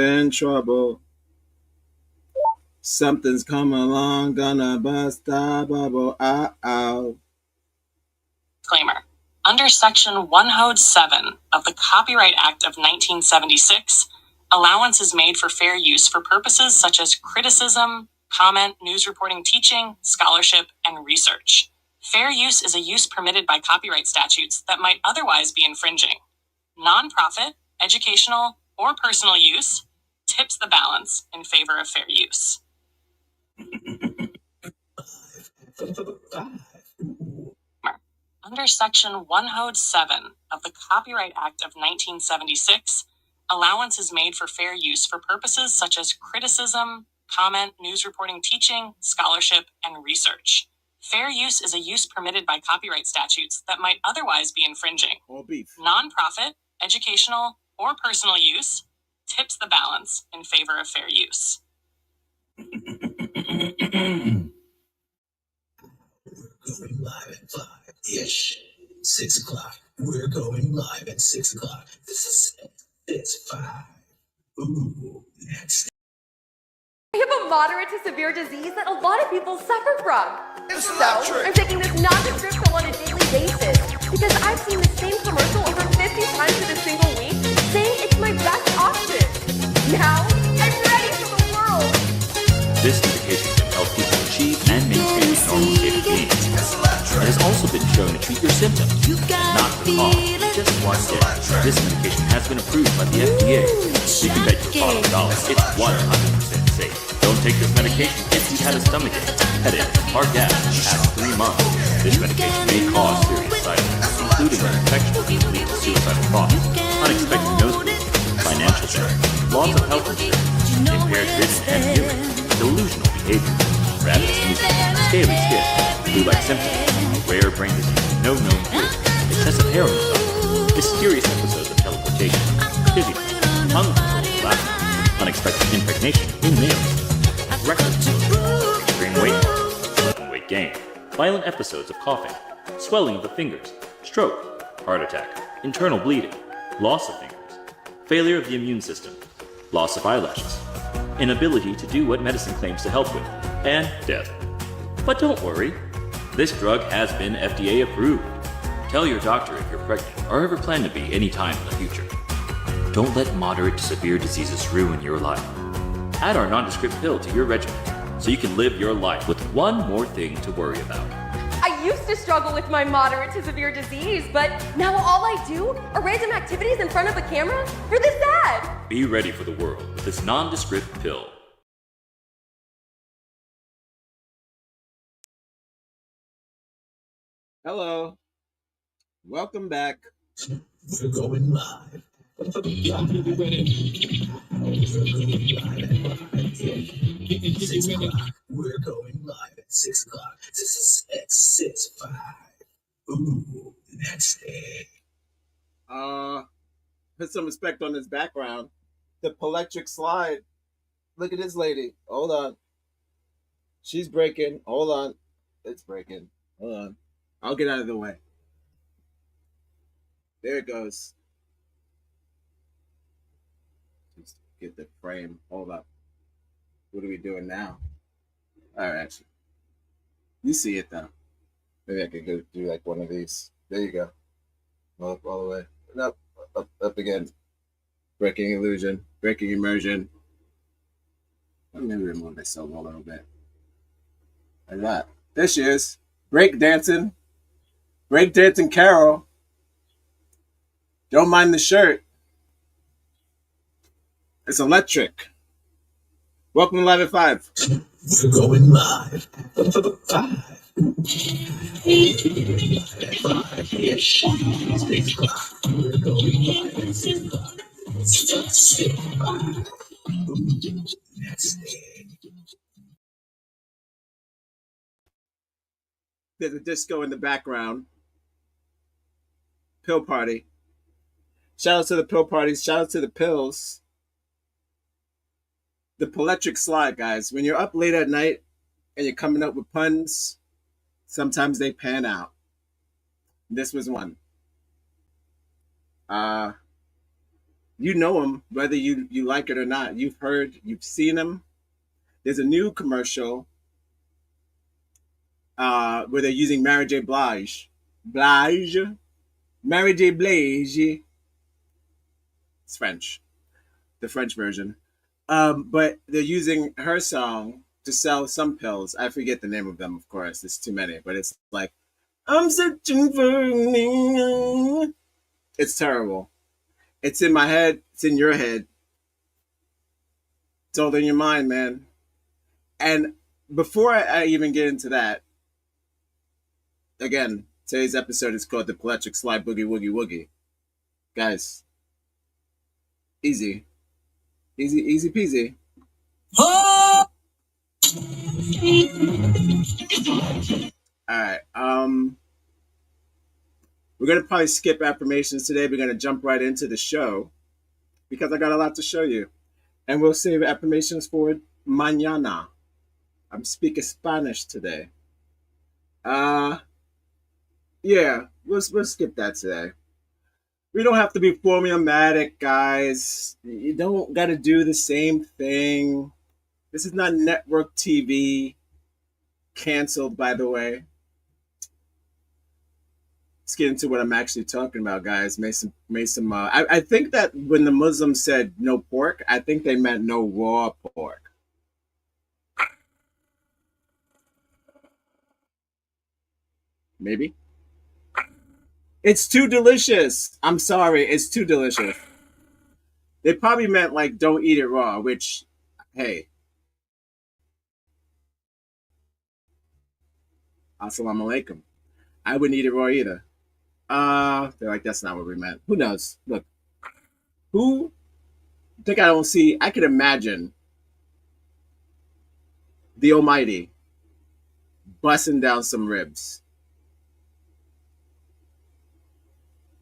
in trouble. Something's coming along, gonna bust our bubble. Ow. Disclaimer. Under Section 107 of the Copyright Act of 1976, allowance is made for fair use for purposes such as criticism, comment, news reporting, teaching, scholarship, and research. Fair use is a use permitted by copyright statutes that might otherwise be infringing. Nonprofit, educational, or personal use tips the balance in favor of fair use. Under Section 107 of the Copyright Act of 1976, allowance is made for fair use for purposes such as criticism, comment, news reporting, teaching, scholarship, and research. Fair use is a use permitted by copyright statutes that might otherwise be infringing. All beef. Nonprofit, educational, or personal use tips the balance in favor of fair use. Going live at 5-ish. 6 o'clock. We're going live at 6 o'clock. This is 5. Ooh, next. I have a moderate to severe disease that a lot of people suffer from. So, I'm taking this nondescript pill on a daily basis because I've seen the same commercial over 50 times in a single week saying it's my best option. Now, I'm ready for the world. This medication can help people achieve and maintain a normal state of being. It has also been shown to treat your symptoms, not the cause. Just one day. This medication has been approved by the FDA. You can bet your bottom dollar it's 100% safe. Don't take this medication if you've had a stomachache, headache, or gas in the past 3 months. This medication may cause serious side effects, including an infection that can lead to suicidal thoughts, unexpected nose bleeding, financial strain, loss of health insurance, impaired vision and hearing, delusional behavior, rapid sneezing, scaly skin, flu-like symptoms, rare brain disease, no known cure, excessive hair on the stomach, mysterious episodes of teleportation, dizziness, tongue control, laughter, unexpected impregnation in males, record extreme weight loss, sudden weight gain, violent episodes of coughing, swelling of the fingers, stroke, heart attack, internal bleeding, loss of fingers, failure of the immune system, loss of eyelashes, inability to do what medicine claims to help with, and death. But don't worry, this drug has been FDA approved. Tell your doctor if you're pregnant or ever plan to be anytime in the future. Don't let moderate to severe diseases ruin your life. Add our nondescript pill to your regimen so you can live your life with one more thing to worry about. I used to struggle with my moderate to severe disease, but now all I do are random activities in front of a camera for this ad. Be ready for the world with this nondescript pill. Hello. Welcome back. We're going live. We're going live at 6 o'clock. This is X65. Ooh, next day. Put some respect on his background. The Pillelectric Slide. Look at this lady. Hold on. She's breaking. Hold on. It's breaking. Hold on. I'll get out of the way. There it goes. Just get the frame. Hold up. What are we doing now? All right. You see it though. Maybe I could go do like one of these. There you go. Up all the way. Up again. Breaking illusion. Breaking immersion. Let me remove myself a little bit. Like that. There she is. Break dancing. Break dancing Carol. Don't mind the shirt. It's electric. Welcome to Live at 5. We're going live. 5. We're going live at 6 o'clock. There's a disco in the background. Pill party. Shout out to the pill parties. Shout out to the pills. The Pillelectric Slide, guys. When you're up late at night and you're coming up with puns, sometimes they pan out. This was one. You know them, whether you like it or not. You've heard, you've seen them. There's a new commercial where they're using Mary J. Blige. Mary J. Blige. It's French, the French version. But they're using her song to sell some pills. I forget the name of them, of course. There's too many, but it's like, I'm searching for. It's terrible. It's in my head. It's in your head. It's all in your mind, man. And before I even get into that, again, today's episode is called the Pillelectric Slide Boogie Woogie Woogie. Guys, easy peasy. All right. We're gonna probably skip affirmations today. We're gonna jump right into the show because I got a lot to show you, and we'll save affirmations for mañana. I'm speaking Spanish today. Yeah, we'll skip that today. We don't have to be formulatic, guys. You don't got to do the same thing. This is not network TV. Canceled, by the way. Let's get into what I'm actually talking about, guys. I think that when the Muslims said no pork, I think they meant no raw pork. Maybe. It's too delicious. I'm sorry. It's too delicious. They probably meant like don't eat it raw, which, hey. Assalamu alaikum. I wouldn't eat it raw either. They're like, that's not what we meant. Who knows? Look. Who think I don't see? I could imagine the Almighty busting down some ribs.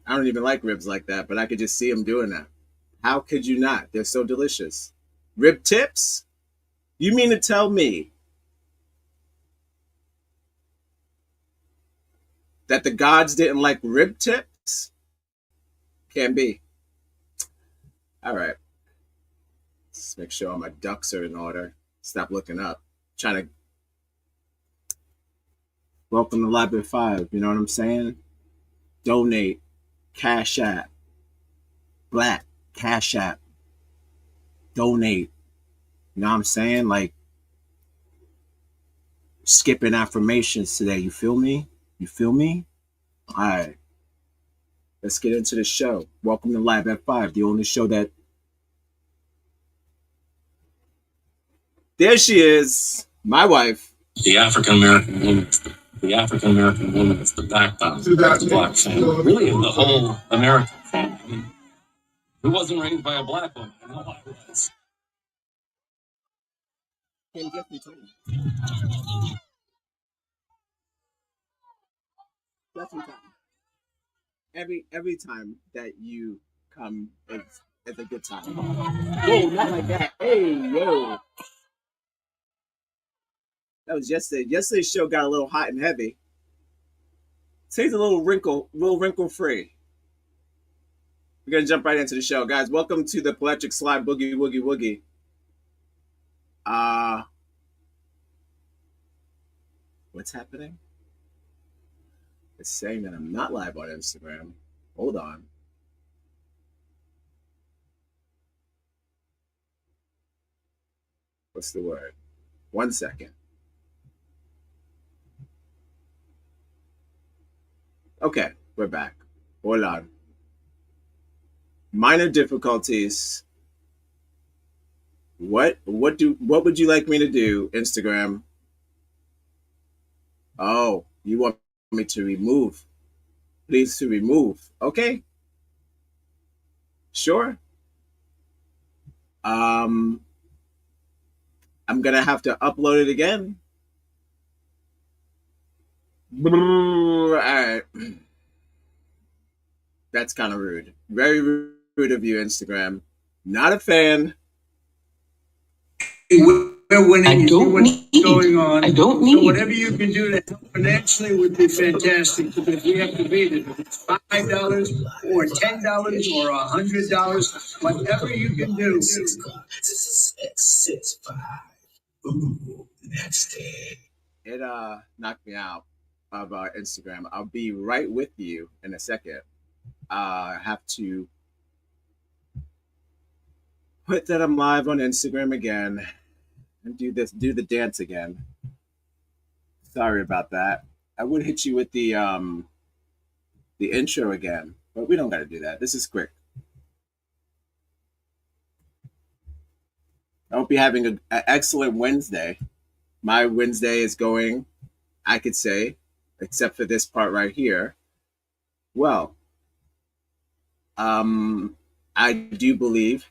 I don't even like ribs like that, but I could just see him doing that. How could you not? They're so delicious. Rib tips? You mean to tell me that the gods didn't like rib tips? Can be. All right. Let's make sure all my ducks are in order. Stop looking up. Trying to welcome to Live at 5. You know what I'm saying? Donate. Cash App. Black. Cash App. Donate. You know what I'm saying? Like, skipping affirmations today. You feel me? You feel me? All right. Let's get into the show. Welcome to Live at 5, the only show that... There she is, my wife. The African American woman is the backbone of the black family. Really, the whole American family. I mean, who wasn't raised by a black woman? I know I was. Every time that you come, it's a good time. Whoa, not like that. Hey, yo. That was yesterday. Yesterday's show got a little hot and heavy. Today's a little wrinkle free. We're gonna jump right into the show, guys. Welcome to the Pillelectric Slide Boogie Woogie Woogie. What's happening? It's saying that I'm not live on Instagram. Hold on. What's the word? 1 second. Okay, we're back. Hold on. Minor difficulties. What would you like me to do, Instagram? Oh, you want me to remove? Please to remove. Okay. Sure. I'm gonna have to upload it again. All right. That's kind of rude. Very rude of you, Instagram. Not a fan. Where there when I you see don't what's need. going on. I don't So need. whatever you can do to help financially would be fantastic because we have to beat it. If it's $5 or $10 or $100, whatever you can do. 6 o'clock. 6, 5. Ooh, that's it. It knocked me out of Instagram. I'll be right with you in a second. I have to put that I'm live on Instagram again and do the dance again. Sorry about that. I would hit you with the intro again, but we don't got to do that. This is quick. I hope you're having an excellent Wednesday. My Wednesday is going, I could say, except for this part right here. Well, I do believe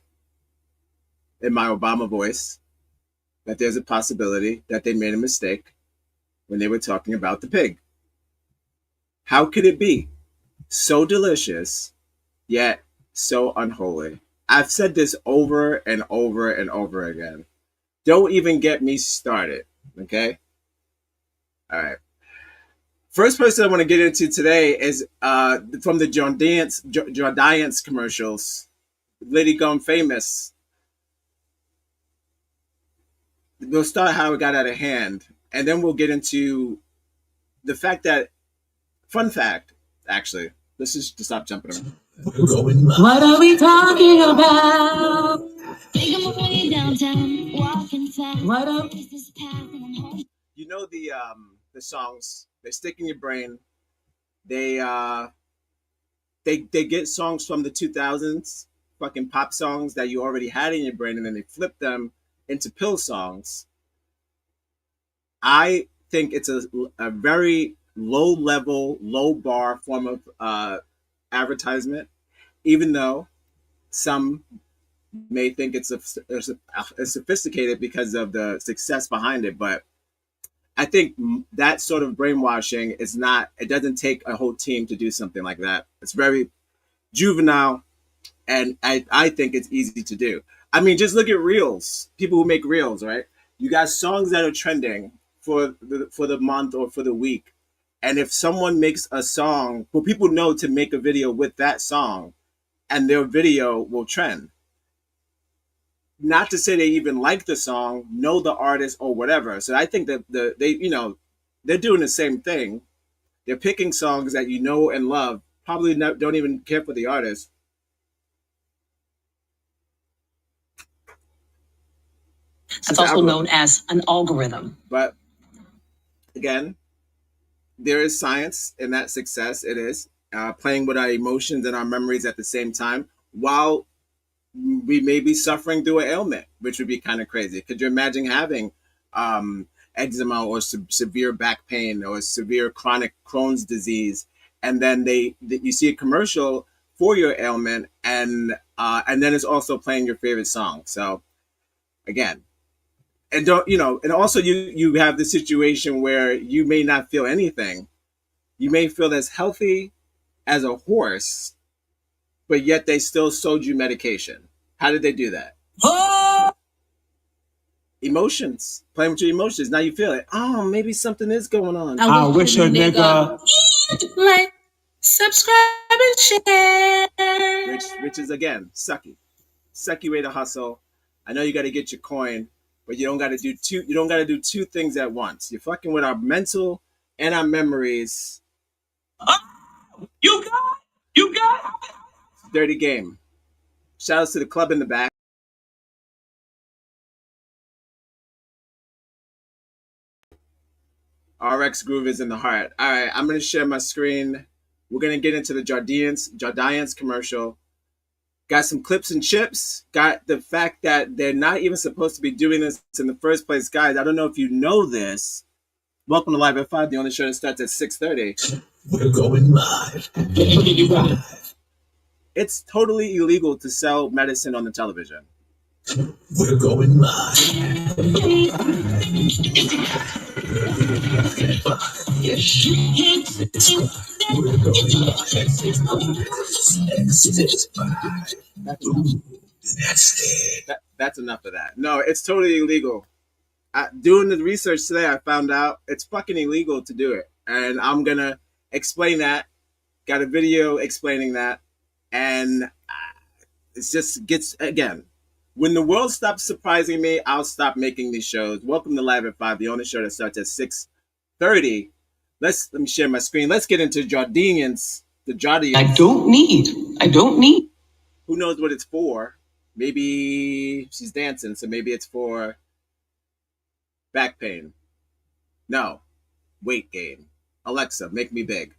in my Obama voice that there's a possibility that they made a mistake when they were talking about the pig. How could it be so delicious, yet so unholy? I've said this over and over and over again. Don't even get me started, okay? All right. First person I want to get into today is from the Jordance commercials. Lady Gone Famous. We'll start how it got out of hand, and then we'll get into the fact that, fun fact, actually, let's just stop jumping around. What are we talking about? Downtown, walking fast. What are You know the songs, they stick in your brain. They get songs from the 2000s, fucking pop songs that you already had in your brain, and then they flip them into pill songs. I think it's a very low level, low bar form of advertisement, even though some may think it's sophisticated because of the success behind it. But I think that sort of brainwashing is not, it doesn't take a whole team to do something like that. It's very juvenile, and I think it's easy to do. I mean, just look at reels. People who make reels, right? You got songs that are trending for the month or for the week. And if someone makes a song, well, people know to make a video with that song, and their video will trend. Not to say they even like the song, know the artist or whatever. So I think that they're doing the same thing. They're picking songs that you know and love, probably don't even care for the artist. It's also known as an algorithm. But again, there is science in that success. It is playing with our emotions and our memories at the same time, while we may be suffering through an ailment, which would be kind of crazy. Could you imagine having eczema or severe back pain or severe chronic Crohn's disease, and then you see a commercial for your ailment, and then it's also playing your favorite song. So again, and and also you have the situation where you may not feel anything. You may feel as healthy as a horse, but yet they still sold you medication. How did they do that? Oh! Emotions. Playing with your emotions. Now you feel it. Oh, maybe something is going on. I wish a nigga like, subscribe, and share. Which is, again, sucky. Sucky way to hustle. I know you got to get your coin, but you don't got to do two. You don't got to do two things at once. You're fucking with our mental and our memories. You got. Dirty game. Shout outs to the club in the back. RX Groove is in the heart. All right, I'm going to share my screen. We're going to get into the Jordance commercial. Got some clips and chips. Got the fact that they're not even supposed to be doing this in the first place. Guys, I don't know if you know this. Welcome to Live at 5, the only show that starts at 6:30. We're going live. It's totally illegal to sell medicine on the television. We're going live. We're going live at 6:05. That's it. That's enough of that. No, it's totally illegal Doing the research today, I found out it's fucking illegal to do it, and I'm gonna explain that. Got a video explaining that, and it just gets again. When the world stops surprising me, I'll stop making these shows. Welcome to Live at 5, the only show that starts at 6:30. Let me share my screen. Let's get into Jardinians. The Jardians. I don't need. Who knows what it's for? Maybe she's dancing, so maybe it's for back pain. No. Weight gain. Alexa, make me big.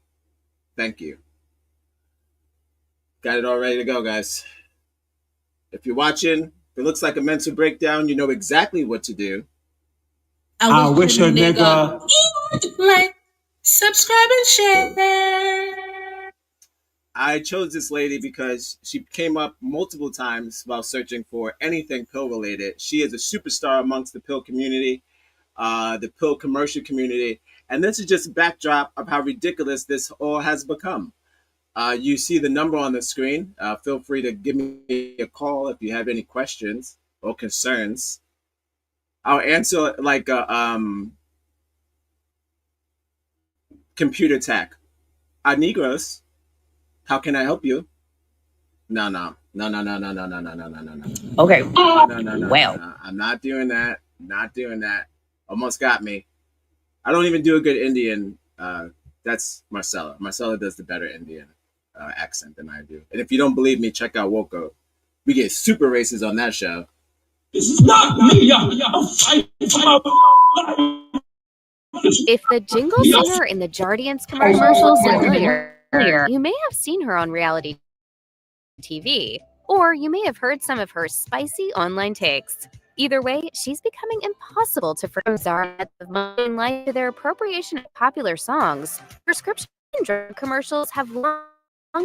Thank you. Got it all ready to go, guys. If you're watching, if it looks like a mental breakdown, you know exactly what to do. I wish a nigga like, subscribe and share. I chose this lady because she came up multiple times while searching for anything pill related. She is a superstar amongst the pill community, the pill commercial community. And this is just a backdrop of how ridiculous this all has become. You see the number on the screen. Feel free to give me a call if you have any questions or concerns. I'll answer like a computer tech. Negros, how can I help you? No. Okay. No. Well. No. I'm not doing that. Not doing that. Almost got me. I don't even do a good Indian. That's Marcella. Marcella does the better Indian accent than I do. And if you don't believe me, check out Woko. We get super racist on that show. This is not me. I'm fighting for my life. If the jingle singer in the Jardians commercials is familiar, you may have seen her on reality TV, or you may have heard some of her spicy online takes. Either way, she's becoming impossible to forget. Of mind life to their appropriation of popular songs, prescription drug commercials have long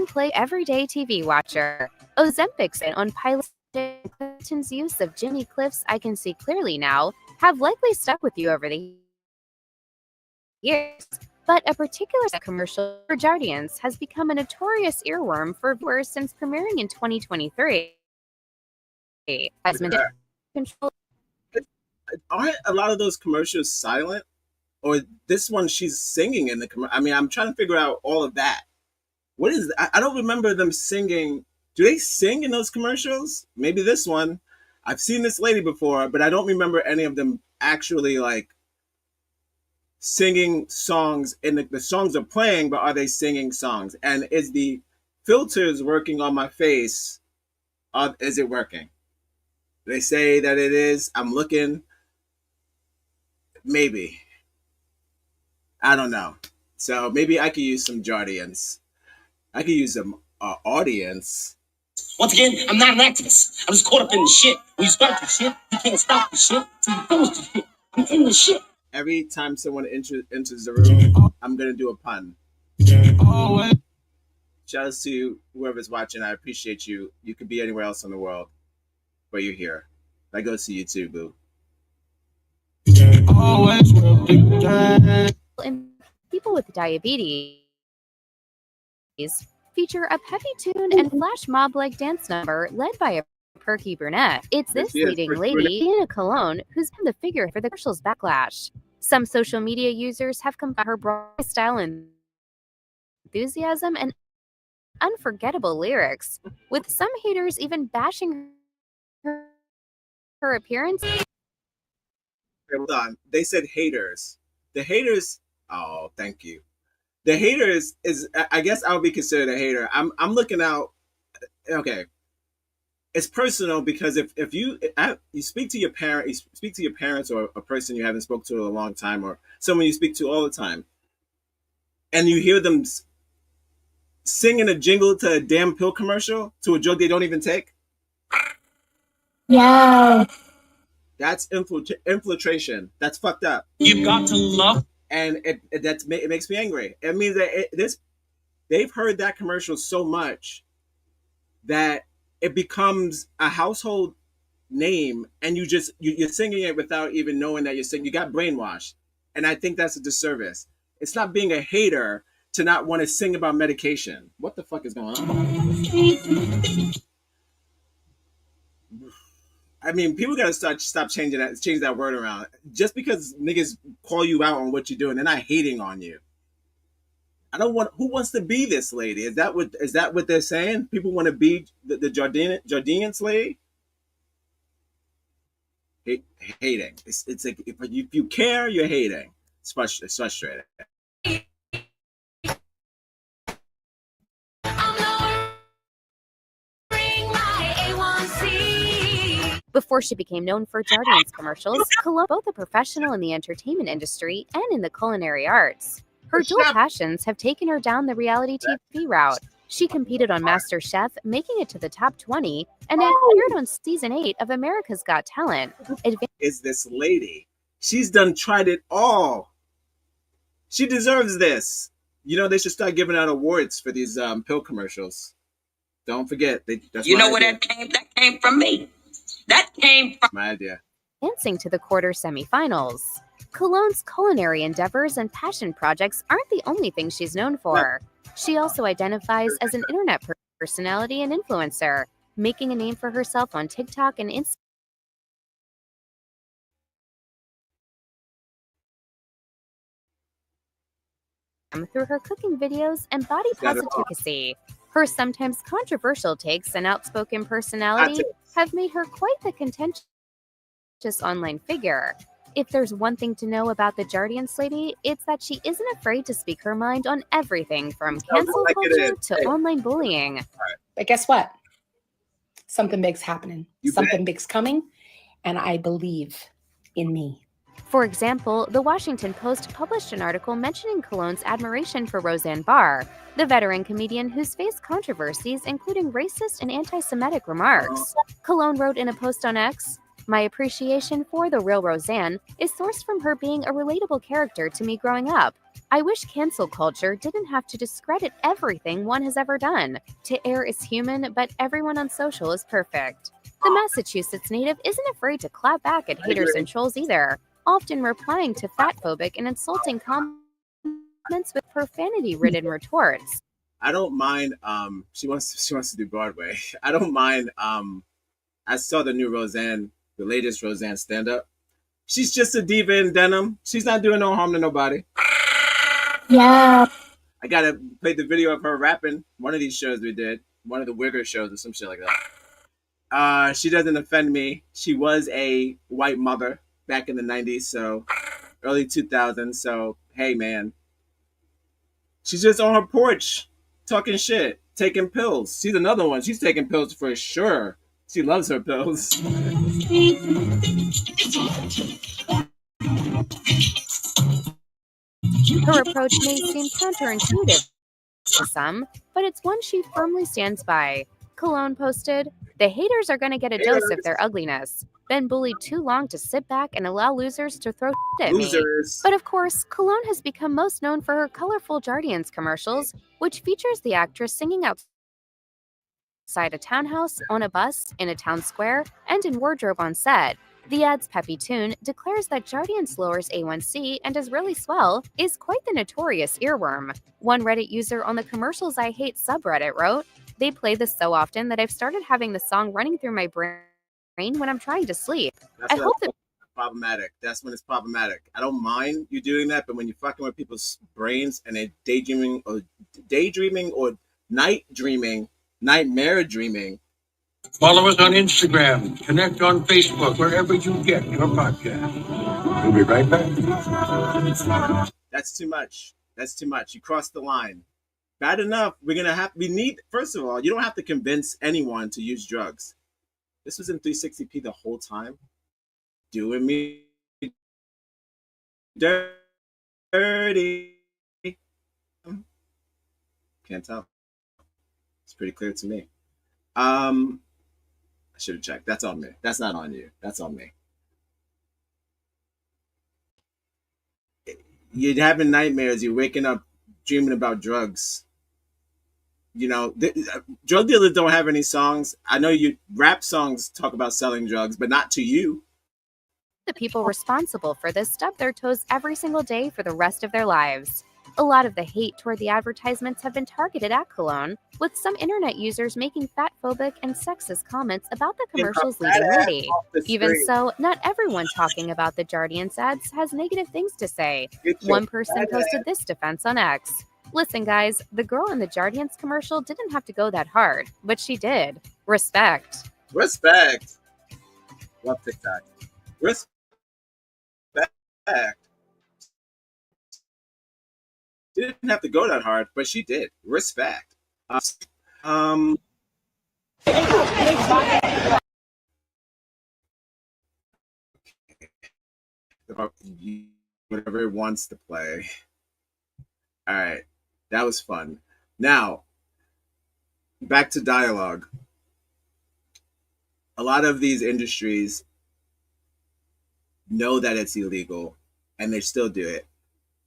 played everyday TV watcher. Ozempic's on Pilot Clinton's use of Jimmy Cliff's "I Can See Clearly Now" have likely stuck with you over the years. But a particular commercial for Jardians has become a notorious earworm for viewers since premiering in 2023. Has been controlled. Aren't a lot of those commercials silent? Or this one, she's singing in the commercial. I mean, I'm trying to figure out all of that. What is that? I don't remember them singing. Do they sing in those commercials? Maybe this one. I've seen this lady before, but I don't remember any of them actually like singing songs. And the songs are playing, but are they singing songs? And is the filters working on my face? Is it working? They say that it is. I'm looking. Maybe. I don't know. So maybe I could use some Jardians. I could use some audience. Once again, I'm not an activist. I'm just caught up in the shit. When you start the shit, you can't stop the shit till you finish the shit. You in the shit. Every time someone enters the room, I'm going to do a pun. Shout out to whoever's watching. I appreciate you. You could be anywhere else in the world, but you're here. That goes to you too, boo. And people with diabetes feature a peppy tune and flash mob-like dance number led by a perky brunette. It's this leading lady, Anna Cologne, who's been the figure for the commercial's backlash. Some social media users have compared her broad style and enthusiasm and unforgettable lyrics, with some haters even bashing her appearance. Hold on. They said haters. The haters. Oh, thank you. The haters is. I guess I would be considered a hater. I'm looking out. Okay. It's personal because if you speak to your parents or a person you haven't spoken to in a long time or someone you speak to all the time, and you hear them singing a jingle to a damn pill commercial to a drug they don't even take. Yeah. That's infiltration. That's fucked up. You've got to love. And it makes me angry. It means that they've heard that commercial so much that it becomes a household name, and you're singing it without even knowing that you're singing. You got brainwashed, and I think that's a disservice. It's not being a hater to not want to sing about medication. What the fuck is going on? I mean, people gotta stop change that word around. Just because niggas call you out on what you're doing, they're not hating on you. I don't want. Who wants to be this lady? Is that what they're saying? People want to be the Jordanian slave? Hating. It's like if you care, you're hating. It's frustrating. Before she became known for Jardian's commercials, Cologne was both a professional in the entertainment industry and in the culinary arts. Her dual passions have taken her down the reality TV route. She competed on MasterChef, making it to the top 20, and appeared on season 8 of America's Got Talent. Is this lady? She's tried it all. She deserves this. You know, they should start giving out awards for these pill commercials. Don't forget. That's you know where that came? That came from me. That came from my idea. Advancing to the quarter semifinals. Cologne's culinary endeavors and passion projects aren't the only thing she's known for. She also identifies as an internet personality and influencer, making a name for herself on TikTok and Instagram through her cooking videos and body positivity. Her sometimes controversial takes and outspoken personality have made her quite the contentious online figure. If there's one thing to know about the Jardian's lady, it's that she isn't afraid to speak her mind on everything from cancel culture to online bullying. But guess what? Something big's happening. Something big's coming, and I believe in me. For example, the Washington Post published an article mentioning Cologne's admiration for Roseanne Barr, the veteran comedian who's faced controversies including racist and anti-Semitic remarks. Cologne wrote in a post on X, "My appreciation for the real Roseanne is sourced from her being a relatable character to me growing up. I wish cancel culture didn't have to discredit everything one has ever done. To err is human, but everyone on social is perfect." The Massachusetts native isn't afraid to clap back at haters and trolls either, often replying to fatphobic and insulting comments with profanity-ridden retorts. I don't mind. She wants to do Broadway. I don't mind. I saw the new Roseanne, the latest Roseanne stand-up. She's just a diva in denim. She's not doing no harm to nobody. Yeah. I gotta play the video of her rapping. One of these shows we did, one of the Wigger shows or some shit like that. She doesn't offend me. She was a white mother back in the 90s, so early 2000s. So, hey, man. She's just on her porch talking shit, taking pills. She's another one. She's taking pills for sure. She loves her pills. Her approach may seem counterintuitive to some, but it's one she firmly stands by. Cologne posted, "The haters are going to get a dose of their ugliness. Been bullied too long to sit back and allow losers to throw shit at me." But of course, Cologne has become most known for her colorful Jardian's commercials, which features the actress singing outside a townhouse, on a bus, in a town square, and in wardrobe on set. The ad's peppy tune declares that Jardian's lowers A1C and is really swell is quite the notorious earworm. One Reddit user on the Commercials I Hate subreddit wrote, "They play this so often that I've started having the song running through my brain when I'm trying to sleep." I hope that problematic. That's when it's problematic. I don't mind you doing that, but when you're fucking with people's brains and they're daydreaming or nightmare dreaming. Follow us on Instagram. Connect on Facebook, wherever you get your podcast. We'll be right back. That's too much. That's too much. You crossed the line. Bad enough. First of all, you don't have to convince anyone to use drugs. This was in 360p the whole time. Doing me dirty. Can't tell. It's pretty clear to me. I should have checked. That's on me. That's not on you. That's on me. You're having nightmares. You're waking up dreaming about drugs. You know, drug dealers don't have any songs. I know rap songs talk about selling drugs, but not to you. the people responsible for this stub their toes every single day for the rest of their lives. A lot of the hate toward the advertisements have been targeted at cologne, with some internet users making fatphobic and sexist comments about the commercial's leading lady. Even so, not everyone talking about the Jardiance ads has negative things to say. One person posted this defense on X. Listen, guys, the girl in the Jardiance commercial didn't have to go that hard, but she did. Respect. Respect. Love TikTok. Respect. She didn't have to go that hard, but she did. Respect. Whatever it wants to play. All right. That was fun. Now, back to dialogue. A lot of these industries know that it's illegal and they still do it.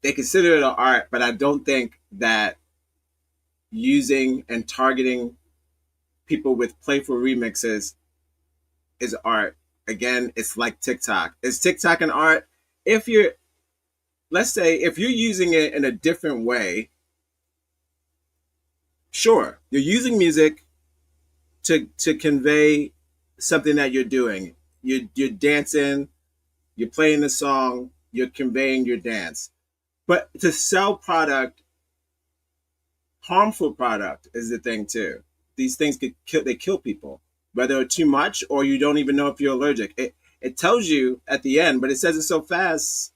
They consider it an art, but I don't think that using and targeting people with playful remixes is art. Again, it's like TikTok. Is TikTok an art? Let's say if you're using it in a different way, sure, you're using music to convey something that you're doing. You're dancing, you're playing the song, you're conveying your dance. But to sell product, harmful product is the thing too. These things kill people, whether too much or you don't even know if you're allergic. It tells you at the end, but it says it so fast.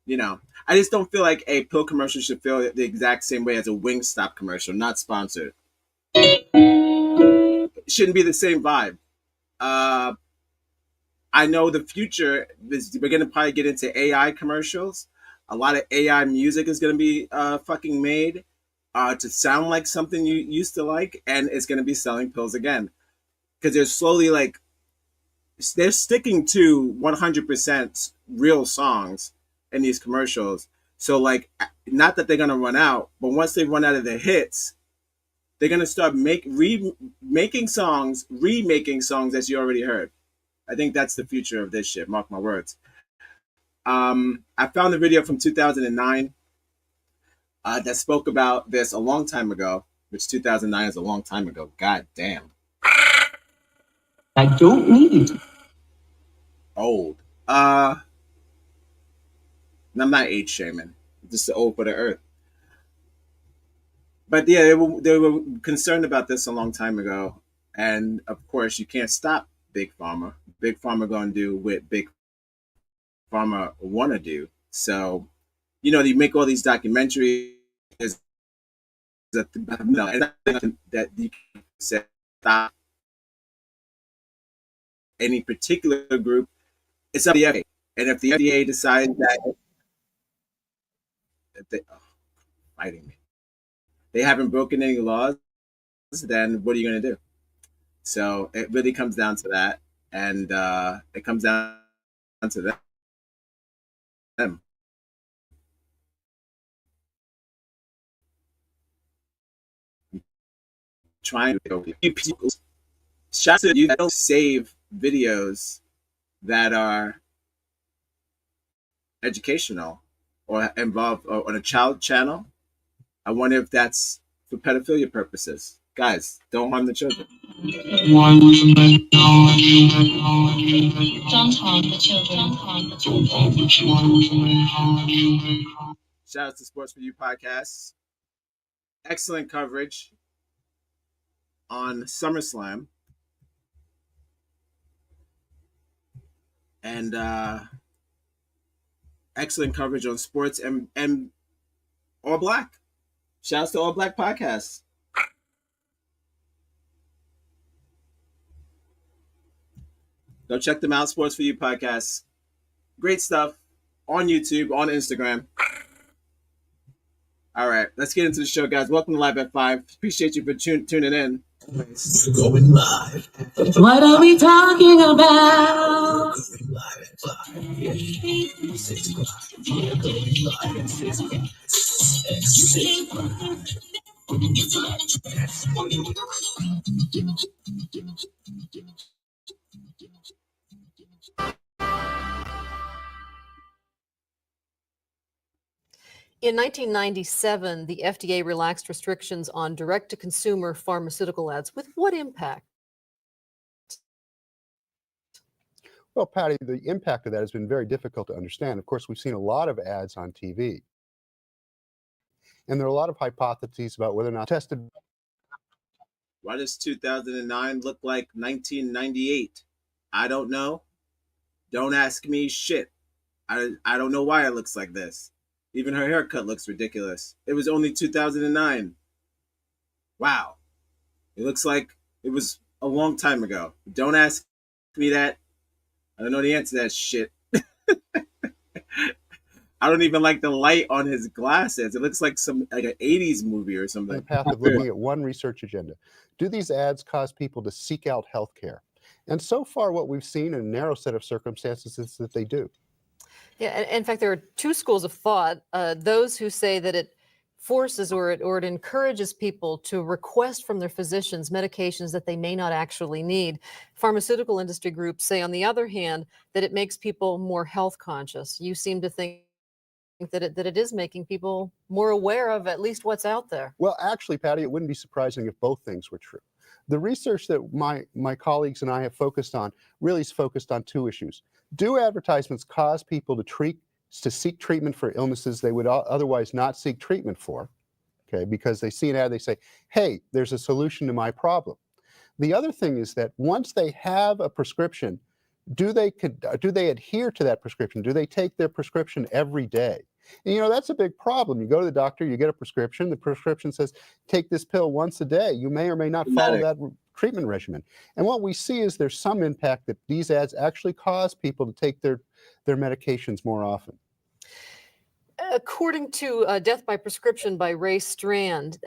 You know, I just don't feel like a pill commercial should feel the exact same way as a Wingstop commercial, not sponsored. It shouldn't be the same vibe. I know the future is we're going to probably get into AI commercials. A lot of AI music is going to be fucking made to sound like something you used to like, and it's going to be selling pills again. Because they're slowly they're sticking to 100% real songs in these commercials. So not that they're going to run out, but once they run out of the hits, they're going to start remaking songs that you already heard. I think that's the future of this shit. Mark my words. I found a video from 2009 that spoke about this a long time ago, which 2009 is a long time ago. God damn. I don't need Old. I'm not age shaming. Just old for the earth. But yeah, they were concerned about this a long time ago. And of course, you can't stop Big Pharma. Big Pharma going to do what Big Pharma want to do. So, you make all these documentaries that you can say stop any particular group. It's up to the FDA. And if the FDA decides that fighting me, they haven't broken any laws, then what are you going to do? So it really comes down to that. And it comes down to them. Trying to shout to you that don't save videos that are educational or involved on a child channel. I wonder if that's for pedophilia purposes. Guys, don't harm the children. Don't harm the children. Don't harm the children. Shout out to Sports for You podcast. Excellent coverage on SummerSlam. And excellent coverage on sports and All Black. Shouts to All Black Podcasts. Go check them out, Sports for You Podcasts. Great stuff on YouTube, on Instagram. All right, let's get into the show, guys. Welcome to Live at 5. Appreciate you for tuning in. We're going live. What are we talking about? We're going live at 5. 6 o'clock. We're going live at 6 o'clock. 6 o'clock. In 1997, the FDA relaxed restrictions on direct-to-consumer pharmaceutical ads. With what impact? Well, Patty, the impact of that has been very difficult to understand. Of course, we've seen a lot of ads on TV. And there are a lot of hypotheses about whether or not tested. Why does 2009 look like 1998? I don't know. Don't ask me shit. I don't know why it looks like this. Even her haircut looks ridiculous. It was only 2009. Wow. It looks like it was a long time ago. Don't ask me that. I don't know the answer to that shit. I don't even like the light on his glasses. It looks like an 80s movie or something. The path of looking at one research agenda. Do these ads cause people to seek out health care? And so far, what we've seen in a narrow set of circumstances is that they do. Yeah, in fact, there are two schools of thought. Those who say that it forces or it encourages people to request from their physicians medications that they may not actually need. Pharmaceutical industry groups say, on the other hand, that it makes people more health conscious. You seem to think that it is making people more aware of at least what's out there. Well, actually, Patty, it wouldn't be surprising if both things were true. The research that my colleagues and I have focused on really is focused on two issues. Do advertisements cause people to seek treatment for illnesses they would otherwise not seek treatment for? Okay, because they see an ad, they say, hey, there's a solution to my problem. The other thing is that once they have a prescription, do they adhere to that prescription? Do they take their prescription every day? And, that's a big problem. You go to the doctor, you get a prescription. The prescription says, take this pill once a day. You may or may not follow that treatment regimen. And what we see is there's some impact that these ads actually cause people to take their medications more often. According to Death by Prescription by Ray Strand,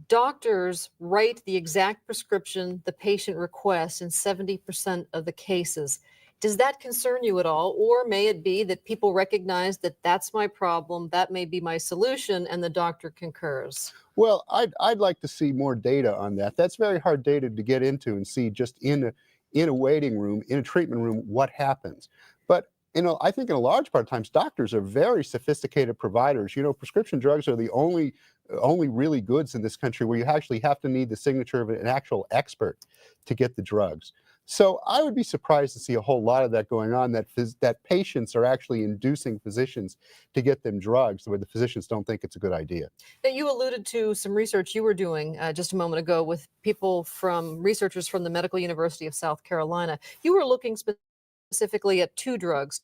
doctors write the exact prescription the patient requests in 70% of the cases. Does that concern you at all? Or may it be that people recognize that that's my problem, that may be my solution, and the doctor concurs? Well, I'd like to see more data on that. That's very hard data to get into and see just in a waiting room, in a treatment room, what happens. But I think in a large part of times, doctors are very sophisticated providers. Prescription drugs are the only really goods in this country where you actually have to need the signature of an actual expert to get the drugs. So I would be surprised to see a whole lot of that going on, that patients are actually inducing physicians to get them drugs where the physicians don't think it's a good idea. Now, you alluded to some research you were doing just a moment ago with researchers from the Medical University of South Carolina. You were looking specifically at two drugs,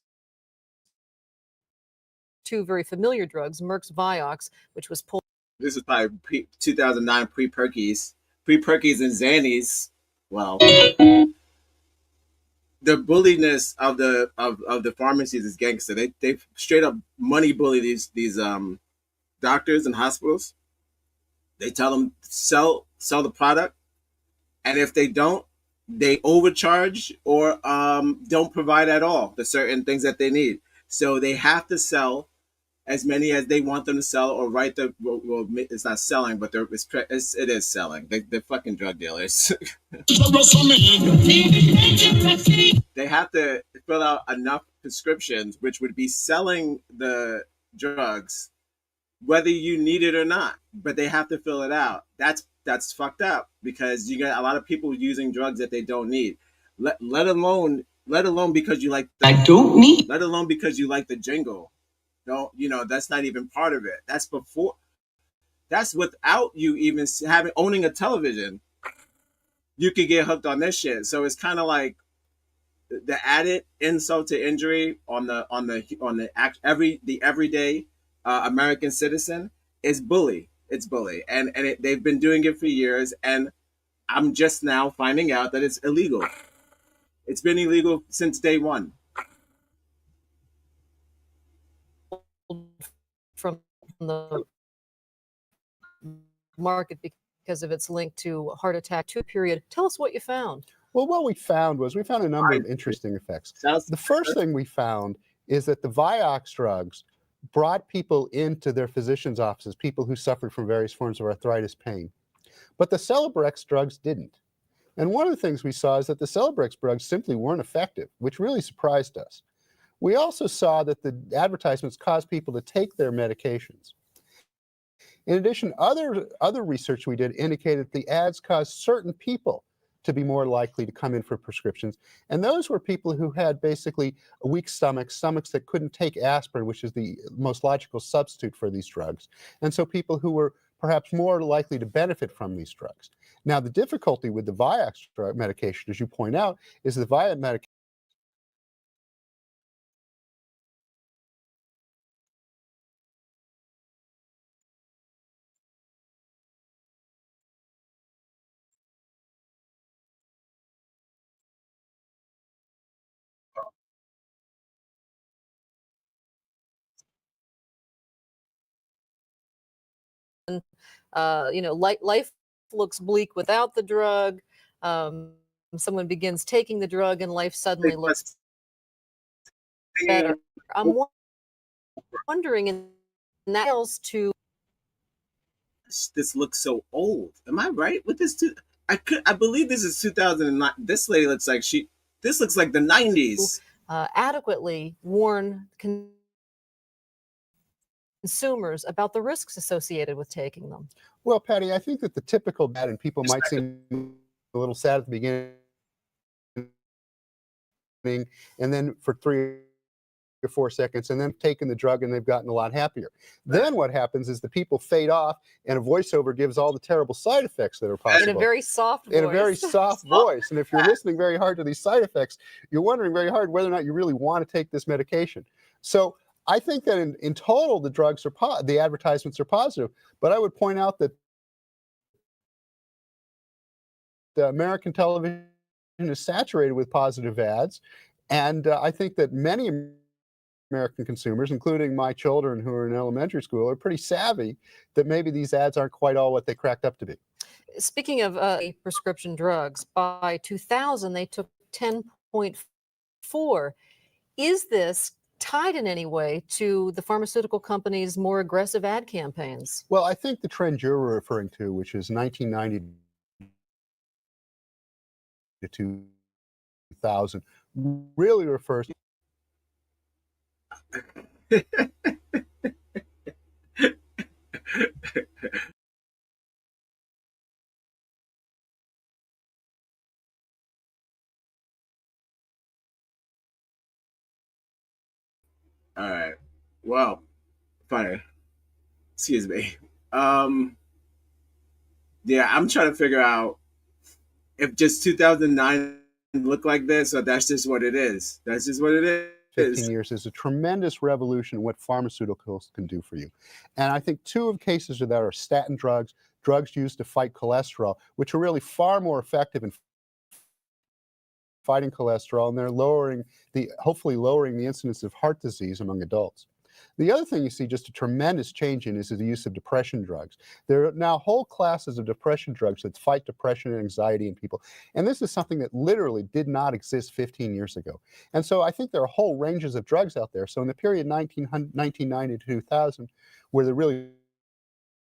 two very familiar drugs, Merck's Vioxx, which was pulled. This is probably 2009 pre-Perkies and Xannies. Well, the bulliness of the pharmacies is gangster. They straight up money bully these doctors and hospitals. They tell them sell the product, and if they don't, they overcharge or don't provide at all the certain things that they need. So they have to sell as many as they want them to sell, or it's not selling, but it is selling. They're fucking drug dealers. They have to fill out enough prescriptions, which would be selling the drugs, whether you need it or not. But they have to fill it out. That's fucked up, because you get a lot of people using drugs that they don't need. Let alone because you like let alone because you like the jingle. That's not even part of it. That's without you even owning a television. You could get hooked on this shit. So it's kind of like the added insult to injury on the everyday American citizen is bully. It's bully, and they've been doing it for years. And I'm just now finding out that it's illegal. It's been illegal since day one. From the market because of its link to heart attack period. Tell us what you found. Well, what we found a number of interesting effects. The first thing we found is that the Vioxx drugs brought people into their physician's offices, people who suffered from various forms of arthritis pain. But the Celebrex drugs didn't. And one of the things we saw is that the Celebrex drugs simply weren't effective, which really surprised us. We also saw that the advertisements caused people to take their medications. In addition, other research we did indicated the ads caused certain people to be more likely to come in for prescriptions. And those were people who had basically a weak stomachs that couldn't take aspirin, which is the most logical substitute for these drugs. And so people who were perhaps more likely to benefit from these drugs. Now, the difficulty with the Vioxx drug medication, as you point out, is the Vioxx medication life looks bleak without the drug. Someone begins taking the drug and life suddenly looks better. I'm wondering in that else to this looks so old. Am I right with this? I believe this is 2009. This lady looks like this looks like the 90s. Adequately warn consumers about the risks associated with taking them. Well, Patty, I think that the typical bad, and people might seem a little sad at the beginning, and then for 3 or 4 seconds, and then taking the drug and they've gotten a lot happier. Then what happens is the people fade off and a voiceover gives all the terrible side effects that are possible. In a very soft voice. In a very soft voice. And if you're listening very hard to these side effects, you're wondering very hard whether or not you really want to take this medication. So I think that in total, the drugs are the advertisements are positive, but I would point out that the American television is saturated with positive ads, and I think that many American consumers, including my children who are in elementary school, are pretty savvy that maybe these ads aren't quite all what they cracked up to be. Speaking of prescription drugs, by 2000 they took 10.4. Is this tied in any way to the pharmaceutical companies' more aggressive ad campaigns? Well, I think the trend you're referring to, which is 1990 to 2000, really refers All right. Well, fine. Excuse me. Yeah, I'm trying to figure out if just 2009 looked like this, or that's just what it is. That's just what it is. 15 years is a tremendous revolution in what pharmaceuticals can do for you. And I think two of the cases of that are statin drugs, drugs used to fight cholesterol, which are really far more effective in fighting cholesterol, and they're hopefully lowering the incidence of heart disease among adults. The other thing you see just a tremendous change in is the use of depression drugs. There are now whole classes of depression drugs that fight depression and anxiety in people. And this is something that literally did not exist 15 years ago. And so I think there are whole ranges of drugs out there. So in the period 1990 to 2000, where there really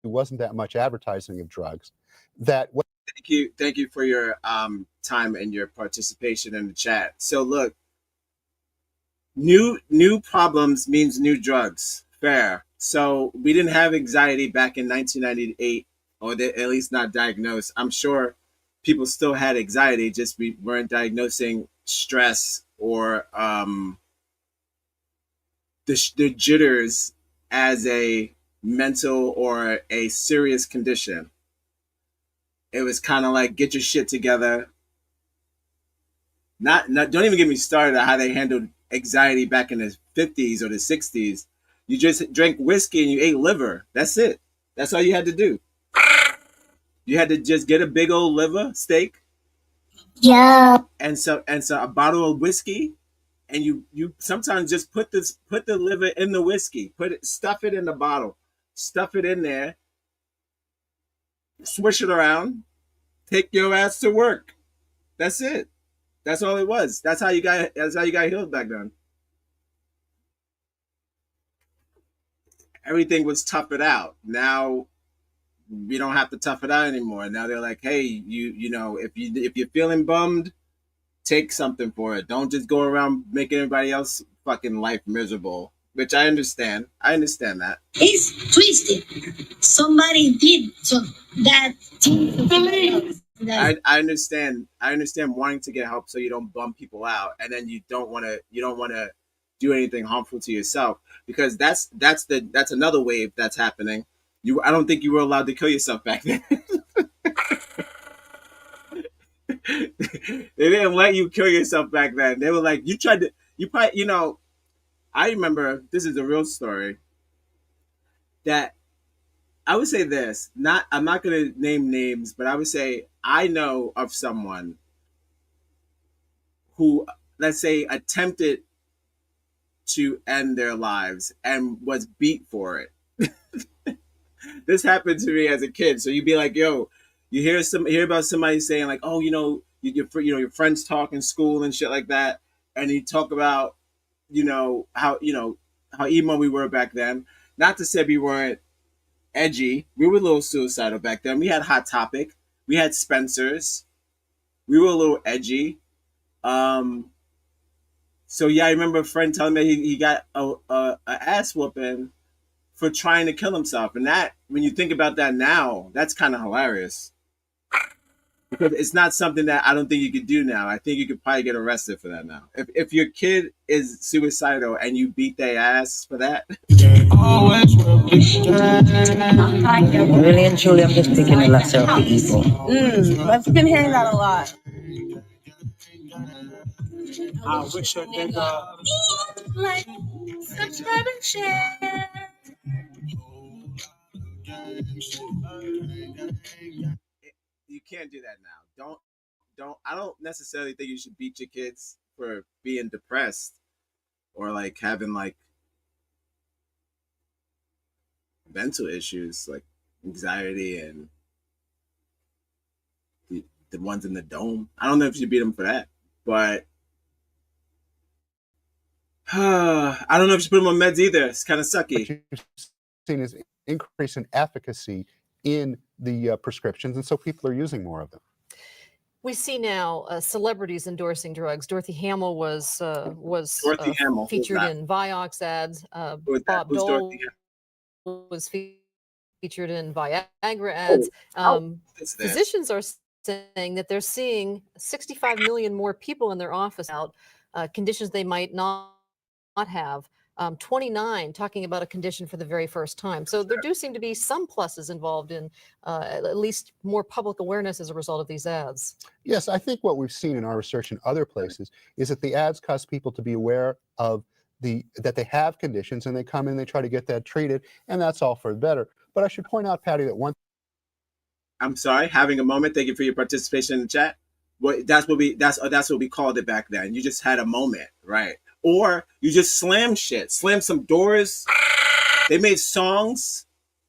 wasn't that much advertising of drugs, Thank you for your time and your participation in the chat. So look, new problems means new drugs. Fair. So we didn't have anxiety back in 1998, or at least not diagnosed. I'm sure people still had anxiety, just we weren't diagnosing stress or the jitters as a mental or a serious condition. It was kind of like, get your shit together. Don't even get me started on how they handled anxiety back in the 50s or the 60s. You just drank whiskey and you ate liver. That's it. That's all you had to do. You had to just get a big old liver steak. Yeah. And so a bottle of whiskey, and you sometimes just put the liver in the whiskey. Stuff it in the bottle. Stuff it in there. Swish it around, take your ass to work. That's it. That's all it was. That's how you got healed back then. Everything was tough it out. Now we don't have to tough it out anymore. Now they're like, hey, you know, if you're feeling bummed, take something for it. Don't just go around making everybody else fucking life miserable. which I understand. I understand that. He's twisted. Somebody did so that. I understand. I understand wanting to get help so you don't bum people out, and then you don't want to do anything harmful to yourself, because that's another wave that's happening. I don't think you were allowed to kill yourself back then. They didn't let you kill yourself back then. They were like, you probably, I remember, this is a real story, that I would say this, I'm not going to name names, but I would say I know of someone who, let's say, attempted to end their lives and was beat for it. This happened to me as a kid. So you'd be like, yo, you hear about somebody saying like, oh, your friends talk in school and shit like that, and you talk about, how emo we were back then. Not to say we weren't edgy. We were a little suicidal back then. We had Hot Topic. We had Spencer's. We were a little edgy. So yeah, I remember a friend telling me he got a ass whooping for trying to kill himself, and that, when you think about that now, that's kind of hilarious, because it's not something that I don't think you could do now. I think you could probably get arrested for that now. If your kid is suicidal and you beat their ass for that. Really and truly, I'm just picking the lesser of the evil. I've been hearing that a lot. I wish a nigga. Like, subscribe and share. You can't do that now. I don't necessarily think you should beat your kids for being depressed or like having like mental issues like anxiety and the ones in the dome. I don't know if you should beat them for that, but I don't know if you should put them on meds either. It's kind of sucky. What you've seen is increase in efficacy in the prescriptions, and so people are using more of them. We see now celebrities endorsing drugs. Dorothy Hamill was featured in Vioxx ads. Bob Dole was featured in Viagra ads. Physicians are saying that they're seeing 65 million more people in their office out conditions they might not have. 29 talking about a condition for the very first time. So there do seem to be some pluses involved in at least more public awareness as a result of these ads. Yes, I think what we've seen in our research in other places is that the ads cause people to be aware of that they have conditions, and they come in, they try to get that treated, and that's all for the better. But I should point out, Patty, that I'm sorry, having a moment. Thank you for your participation in the chat. That's what we called it back then. You just had a moment, right? Or you just slam some doors. They made songs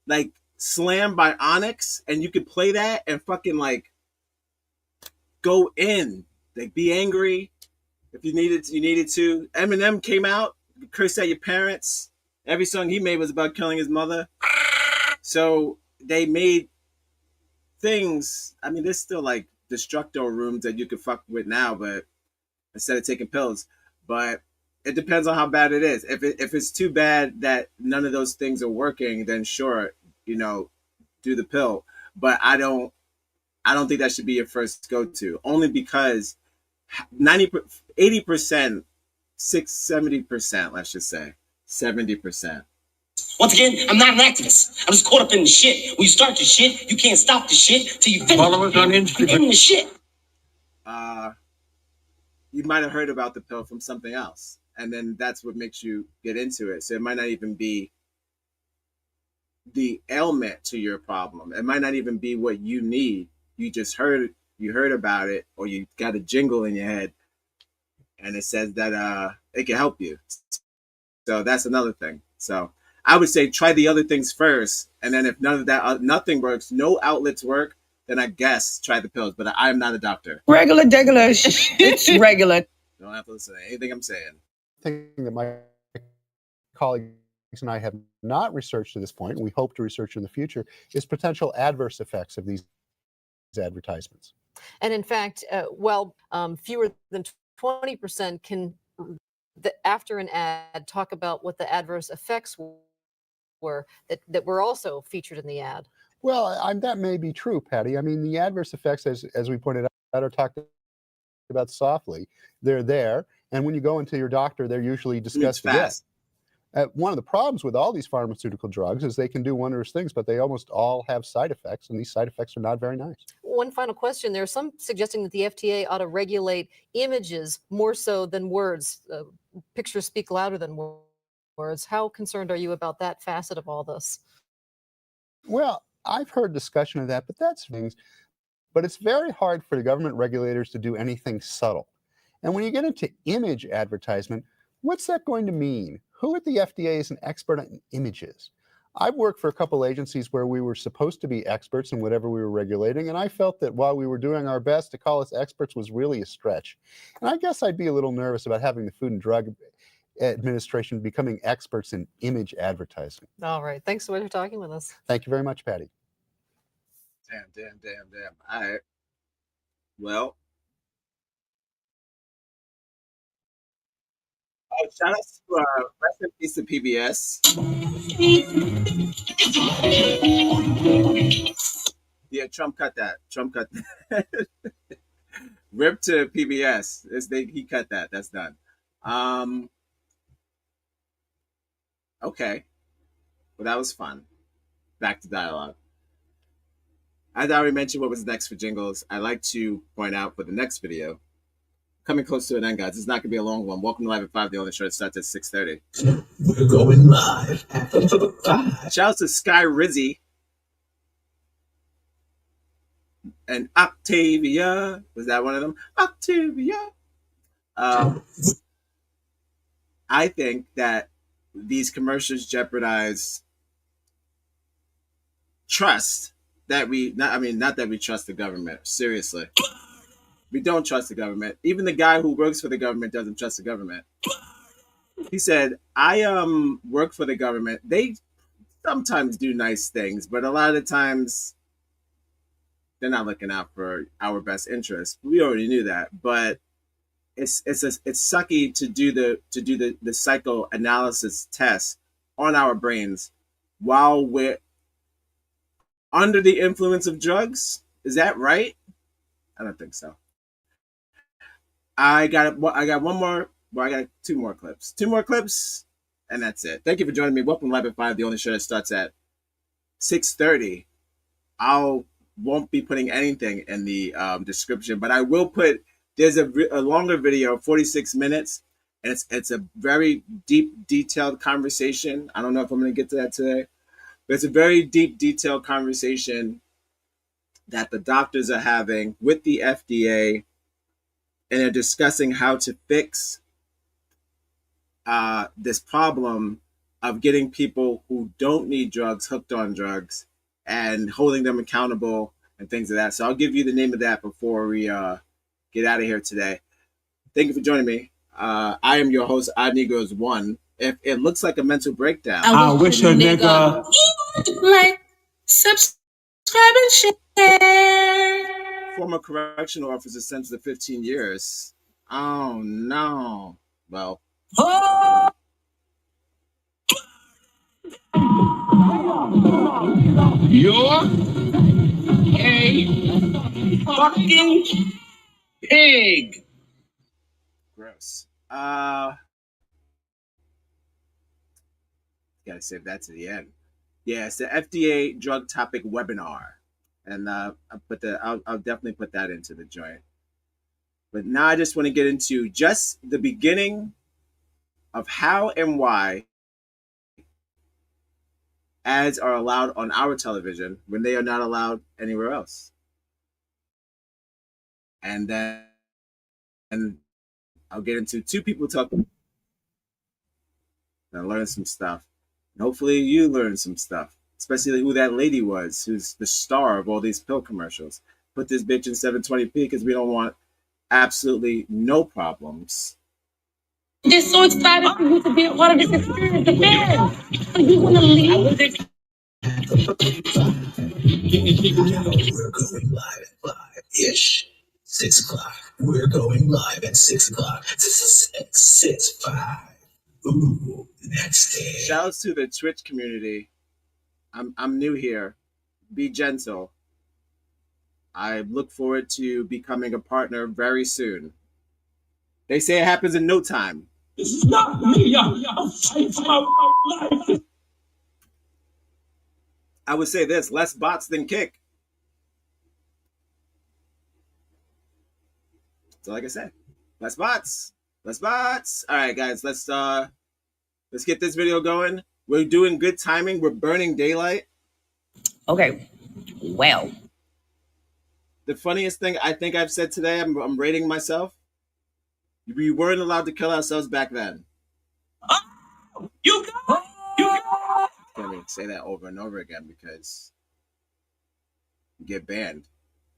like Slam by Onyx, and you could play that and fucking like go in, like be angry if you needed to. Eminem came out, cursed at your parents. Every song he made was about killing his mother. So they made things. I mean, there's still like destructo rooms that you could fuck with now, but instead of taking pills. But it depends on how bad it is. If it's too bad that none of those things are working, then sure, do the pill. But I don't think that should be your first go-to. Only because 80%, 70%, let's just say 70%. Once again, I'm not an activist. I'm just caught up in the shit. When you start the shit, you can't stop the shit till you finish. Follow us on Instagram. In the shit. You might have heard about the pill from something else, and then that's what makes you get into it. So it might not even be the ailment to your problem. It might not even be what you need. You just heard about it, or you got a jingle in your head, and it says that it can help you. So that's another thing. So I would say try the other things first, and then if none of that, nothing works, no outlets work, then I guess try the pills. But I am not a doctor. Regular, it's regular. You don't have to listen to anything I'm saying. Thing that my colleagues and I have not researched to this point, and we hope to research in the future, is potential adverse effects of these advertisements. And in fact, fewer than 20% can after an ad, talk about what the adverse effects were that were also featured in the ad. Well, that may be true, Patty. I mean, the adverse effects, as we pointed out, are talked about softly. They're there, and when you go into your doctor, they're usually discussed again. One of the problems with all these pharmaceutical drugs is they can do wondrous things, but they almost all have side effects, and these side effects are not very nice. One final question. There are some suggesting that the FDA ought to regulate images more so than words. Pictures speak louder than words. How concerned are you about that facet of all this? Well, I've heard discussion of that, but but it's very hard for the government regulators to do anything subtle. And when you get into image advertisement, what's that going to mean? Who at the FDA is an expert on images? I've worked for a couple agencies where we were supposed to be experts in whatever we were regulating, and I felt that while we were doing our best, to call us experts was really a stretch. And I guess I'd be a little nervous about having the Food and Drug Administration becoming experts in image advertising. All right. Thanks so much for talking with us. Thank you very much, Patty. Damn. All right. Well. Oh, shout out to rest in peace to PBS. Yeah, Trump cut that. Rip to PBS. He cut that. That's done. Okay. Well, that was fun. Back to dialogue. As I already mentioned what was next for jingles, I'd like to point out for the next video, coming close to an end, guys. It's not going to be a long one. Welcome to Live at 5. The only show that starts at 6:30. We're going live at 5. Shout out to Sky Rizzy and Octavia. Was that one of them? Octavia. I think that these commercials jeopardize trust that not that we trust the government. Seriously. We don't trust the government. Even the guy who works for the government doesn't trust the government. He said, I work for the government. They sometimes do nice things, but a lot of the times they're not looking out for our best interest. We already knew that, but it's sucky to do the psychoanalysis test on our brains while we're under the influence of drugs. Is that right? I don't think so. I got one more. Well, I got two more clips, and that's it. Thank you for joining me. Welcome to Live at 5, the only show that starts at 6:30. I won't be putting anything in the description, but I will put. There's a longer video, 46 minutes, and it's a very deep, detailed conversation. I don't know if I'm going to get to that today, but it's a very deep, detailed conversation that the doctors are having with the FDA, and they're discussing how to fix this problem of getting people who don't need drugs hooked on drugs and holding them accountable and things of that. So I'll give you the name of that before we get out of here today. Thank you for joining me. I am your host, Odd Negroes 1. If it looks like a mental breakdown, I wish a nigga like, subscribe and share. Former correctional officer sentenced to 15 years. Oh no. Well. You're a fucking pig. Gross. Gotta save that to the end. Yeah, it's the FDA drug topic webinar. And I'll definitely put that into the joint. But now I just want to get into just the beginning of how and why ads are allowed on our television when they are not allowed anywhere else. And then I'll get into two people talking and learn some stuff. And hopefully you learn some stuff, especially who that lady was, who's the star of all these pill commercials. Put this bitch in 720p because we don't want absolutely no problems. Just so excited for you to be a part of this experience again. You want to leave? We're going live at 5-ish. 6 o'clock. We're going live at 6 o'clock. 665. Ooh, that's it. Shouts to the Twitch community. I'm new here. Be gentle. I look forward to becoming a partner very soon. They say it happens in no time. This is not me. I'm fighting for my life. I would say this: less bots than kick. So, like I said, less bots. Less bots. All right, guys, let's get this video going. We're doing good timing. We're burning daylight. Okay. Well. The funniest thing I think I've said today, I'm rating myself. We weren't allowed to kill ourselves back then. Oh, you go. Can't even say that over and over again because you get banned.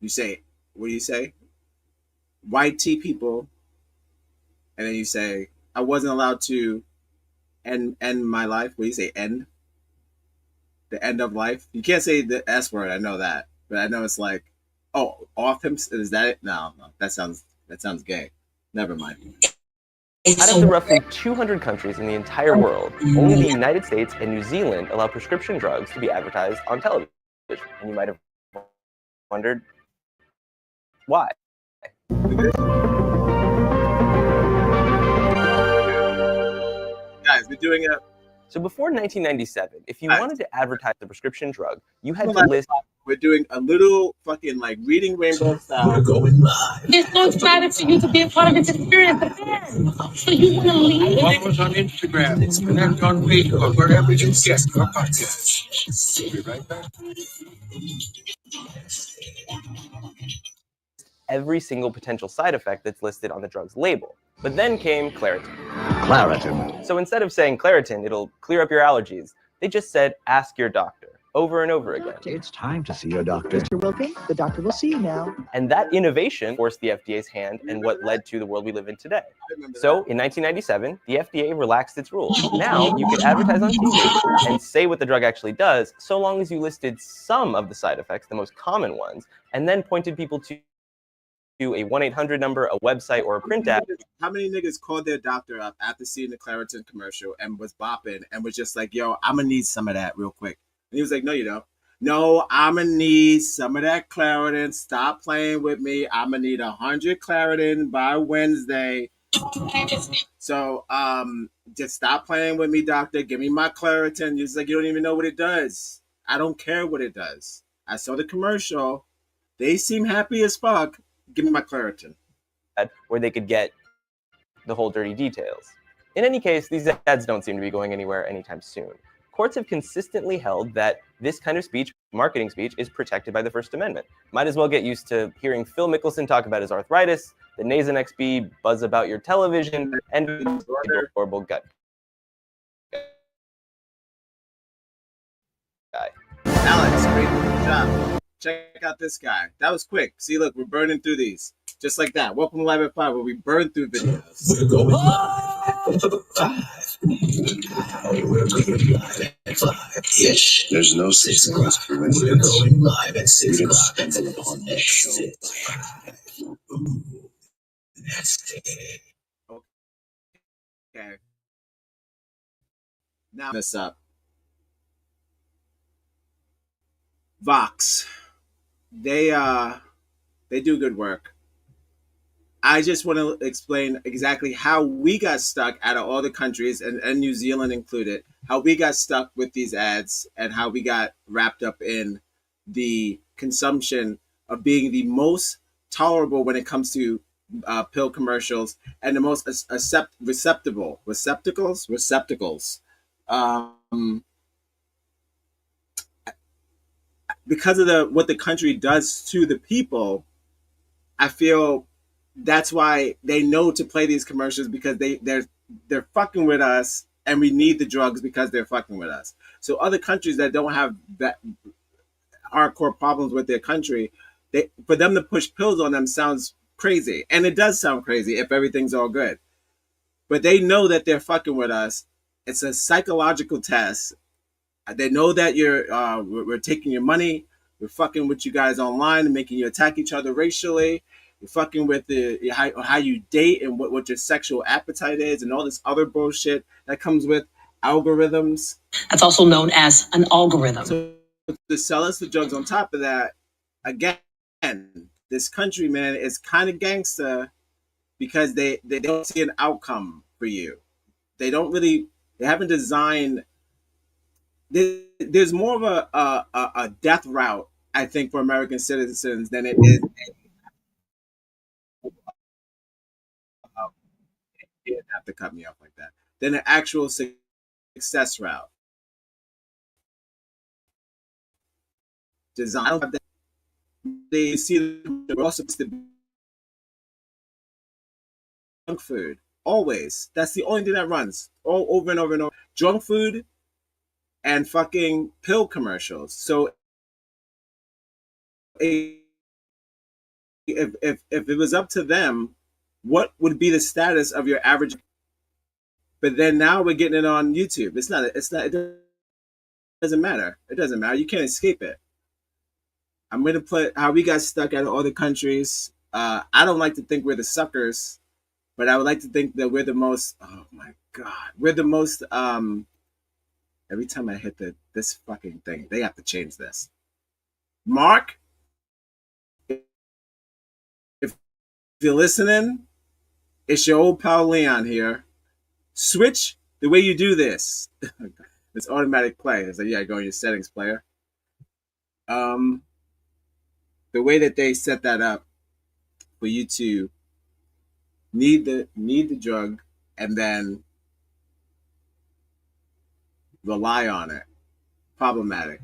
You say, what do you say? White tea people, and then you say, I wasn't allowed to end my life. What do you say? End? The end of life? You can't say the S word, I know that. But I know it's like, oh, off him? Is that it? No, that sounds gay. Never mind. Out of the roughly 200 countries in the entire world, only the United States and New Zealand allow prescription drugs to be advertised on television. And you might have wondered why. Guys, we're doing it. So before 1997, if you wanted to advertise a prescription drug, you had to list. We're doing a little fucking like reading rainbow style. We're going live. They're so excited for you to be a part of this experience. So you want to leave? Follow us on Instagram, connect on Facebook, wherever you get your podcast. We'll be right back. Every single potential side effect that's listed on the drug's label. But then came Claritin. Claritin. So instead of saying Claritin, it'll clear up your allergies, they just said, ask your doctor, over and over again. It's time to see your doctor. Mr. Wilkin, the doctor will see you now. And that innovation forced the FDA's hand and what led to the world we live in today. So in 1997, the FDA relaxed its rules. Now you could advertise on TV and say what the drug actually does, so long as you listed some of the side effects, the most common ones, and then pointed people to a 1-800 number, a website, or a print ad. How many niggas called their doctor up after seeing the Claritin commercial and was bopping and was just like, yo, I'm gonna need some of that real quick. And he was like, no, you don't. No, I'm gonna need some of that Claritin. Stop playing with me. I'm gonna need 100 Claritin by Wednesday. So just stop playing with me, doctor. Give me my Claritin. He's like, you don't even know what it does. I don't care what it does. I saw the commercial. They seem happy as fuck. Give me my Claritin. Where they could get the whole dirty details. In any case, these ads don't seem to be going anywhere anytime soon. Courts have consistently held that this kind of speech, marketing speech, is protected by the First Amendment. Might as well get used to hearing Phil Mickelson talk about his arthritis, the Nasonex bee buzz about your television, and horrible gut guy. Alex, great job. Check out this guy. That was quick. See, look, we're burning through these. Just like that. Welcome to Live at 5, where we burn through videos. We're going live at 5. We're going live at 5-ish. There's no 6 o'clock. We're going live at 6 o'clock. Upon that show. Ooh, that's it. Okay. Now this up. Vox. They do good work. I just want to explain exactly how we got stuck out of all the countries, and New Zealand included, how we got stuck with these ads and how we got wrapped up in the consumption of being the most tolerable when it comes to pill commercials and the most receptacles. Because of what the country does to the people, I feel that's why they know to play these commercials, because they're fucking with us, and we need the drugs because they're fucking with us. So other countries that don't have that hardcore problems with their country, for them to push pills on them sounds crazy, and it does sound crazy if everything's all good. But they know that they're fucking with us. It's a psychological test. They know that we're taking your money, we're fucking with you guys online and making you attack each other racially. You're fucking with how you date and what your sexual appetite is and all this other bullshit that comes with algorithms. That's also known as an algorithm. So to sell us the drugs on top of that, again, this country, man, is kind of gangster because they don't see an outcome for you. They haven't designed. There's more of a death route, I think, for American citizens than it is. You didn't have to cut me off like that. Than an actual success route. Design. They see we're also junk food. Always. That's the only thing that runs. All over and over and over. Junk food and fucking pill commercials. So if it was up to them, what would be the status of your average? But then now we're getting it on YouTube. It doesn't matter. It doesn't matter. You can't escape it. I'm going to put how we got stuck out of other countries. I don't like to think we're the suckers, but I would like to think that we're the most, oh my God, we're the most, every time I hit this fucking thing, they have to change this. Mark, if you're listening, it's your old pal Leon here. Switch the way you do this. It's automatic play. It's like, yeah, go in your settings, player. The way that they set that up for you to need the drug and then rely on it, problematic.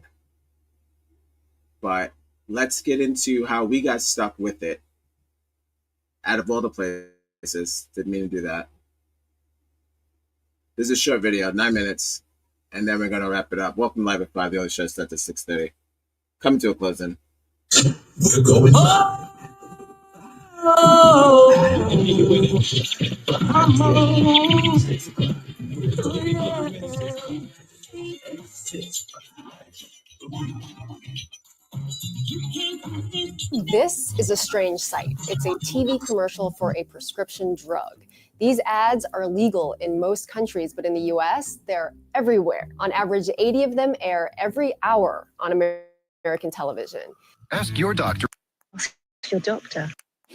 But let's get into how we got stuck with it. Out of all the places, didn't mean to do that. This is a short video, 9 minutes, and then we're gonna wrap it up. Welcome live at 5. The other show starts at 6:30. Coming to a closing. We're going live. This is a strange sight. It's a TV commercial for a prescription drug. These ads are legal in most countries, but in the US, they're everywhere. On average, 80 of them air every hour on American television. Ask your doctor. Ask your doctor.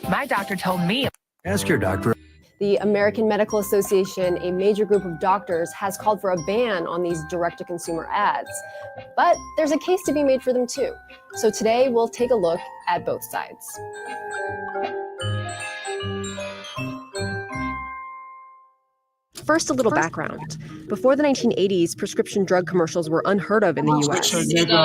My doctor told me. Ask your doctor. The American Medical Association, a major group of doctors, has called for a ban on these direct-to-consumer ads. But there's a case to be made for them too. So today we'll take a look at both sides. First, a little background. Before the 1980s, prescription drug commercials were unheard of in the US.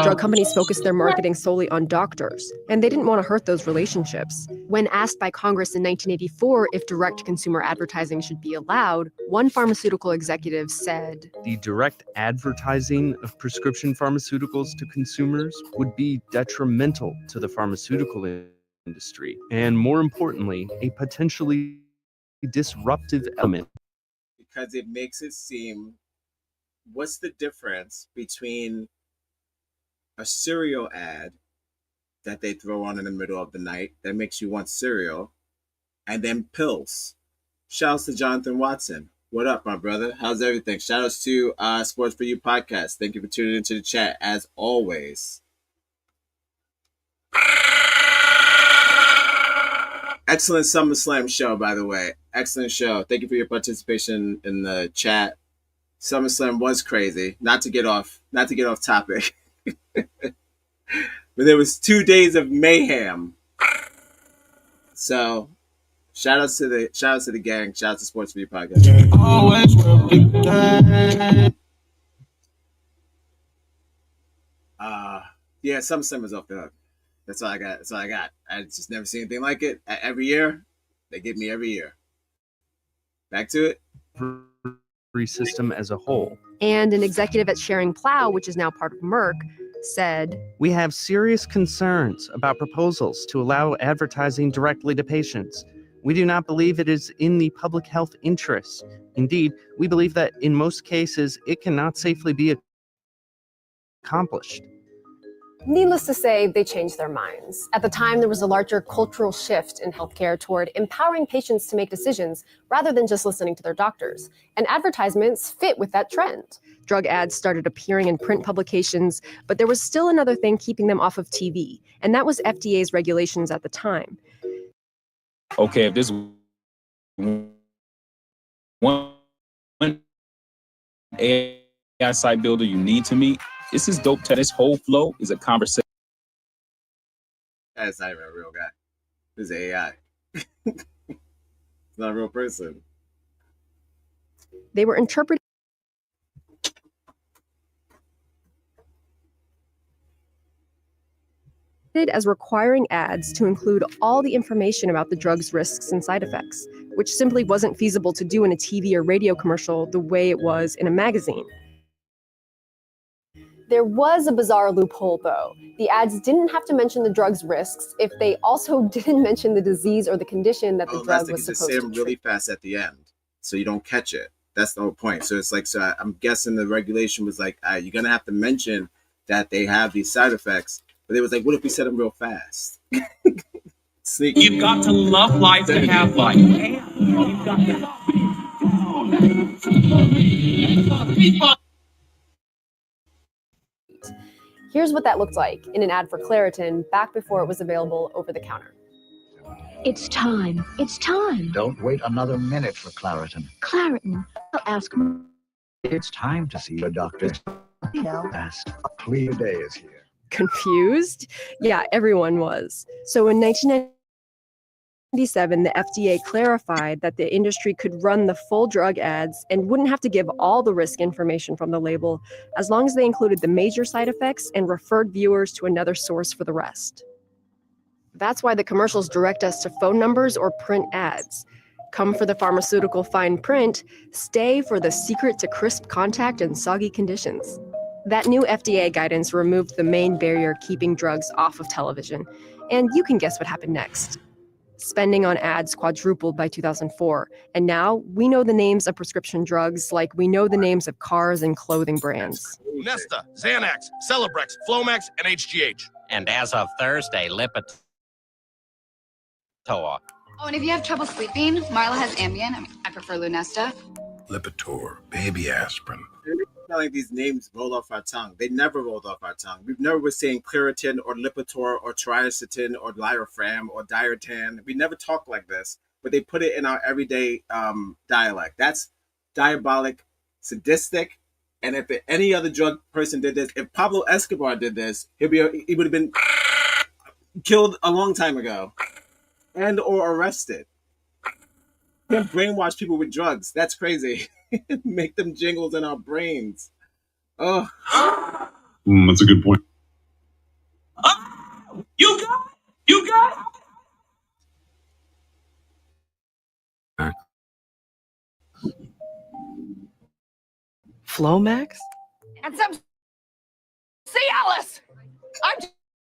Drug companies focused their marketing solely on doctors, and they didn't want to hurt those relationships. When asked by Congress in 1984 if direct-to-consumer advertising should be allowed, one pharmaceutical executive said, "The direct advertising of prescription pharmaceuticals to consumers would be detrimental to the pharmaceutical industry, and more importantly, a potentially disruptive element." Because it makes it seem, what's the difference between a cereal ad that they throw on in the middle of the night that makes you want cereal and then pills? Shouts to Jonathan Watson. What up, my brother? How's everything? Shoutouts to Sports for You podcast. Thank you for tuning into the chat as always. Excellent SummerSlam show, by the way. Excellent show. Thank you for your participation in the chat. SummerSlam was crazy. Not to get off topic. But there was 2 days of mayhem. So shout outs to the gang. Shout out to Sports for You podcast. Yeah, SummerSlam was off the hook. That's all I got. I just never seen anything like it. Every year, they give me every year. Back to it. Free system as a whole. And an executive at Schering-Plough, which is now part of Merck, said, "We have serious concerns about proposals to allow advertising directly to patients. We do not believe it is in the public health interest. Indeed, we believe that in most cases, it cannot safely be accomplished. Needless to say, they changed their minds. At the time, there was a larger cultural shift in healthcare toward empowering patients to make decisions rather than just listening to their doctors. And advertisements fit with that trend. Drug ads started appearing in print publications, but there was still another thing keeping them off of TV, and that was FDA's regulations at the time. Okay, if there's one AI site builder you need to meet, this is dope. This whole flow is a conversation. That's not even a real guy. This is AI. It's not a real person. They were interpreted as requiring ads to include all the information about the drug's risks and side effects, which simply wasn't feasible to do in a TV or radio commercial the way it was in a magazine. There was a bizarre loophole, though. The ads didn't have to mention the drug's risks if they also didn't mention the disease or the condition that the drug was supposed to treat. Say them really fast at the end, so you don't catch it. That's the whole point. So it's like, so I'm guessing the regulation was like, you're gonna have to mention that they have these side effects. But it was like, what if we said them real fast? Sneaky. You've got to love life to have life. You've got to. Here's what that looked like in an ad for Claritin back before it was available over the counter. It's time. It's time. Don't wait another minute for Claritin. Claritin. I'll ask. It's time to see your doctor. Fast. A clear day is here. Confused? Yeah, everyone was. So in 1997, the FDA clarified that the industry could run the full drug ads and wouldn't have to give all the risk information from the label, as long as they included the major side effects and referred viewers to another source for the rest. That's why the commercials direct us to phone numbers or print ads. Come for the pharmaceutical fine print, stay for the secret to crisp contact and soggy conditions. That new FDA guidance removed the main barrier keeping drugs off of television, and you can guess what happened next. Spending on ads quadrupled by 2004, and now we know the names of prescription drugs like we know the names of cars and clothing brands. Nesta, Xanax, Celebrex, Flomax, and HGH. And as of Thursday, Lipitor. Oh, and if you have trouble sleeping, Marla has Ambien. I prefer Lunesta. Lipitor, baby aspirin. Like these names roll off our tongue. They never rolled off our tongue. We've never was saying Claritin or Lipitor or Triacetin or Liofram or Diartan. We never talk like this, but they put it in our everyday dialect. That's diabolic, sadistic. And if any other drug person did this, if Pablo Escobar did this, he would have been killed a long time ago, and or arrested. Can't brainwash people with drugs. That's crazy. Make them jingles in our brains. Oh, that's a good point. You got. Flomax? And some Cialis! I'm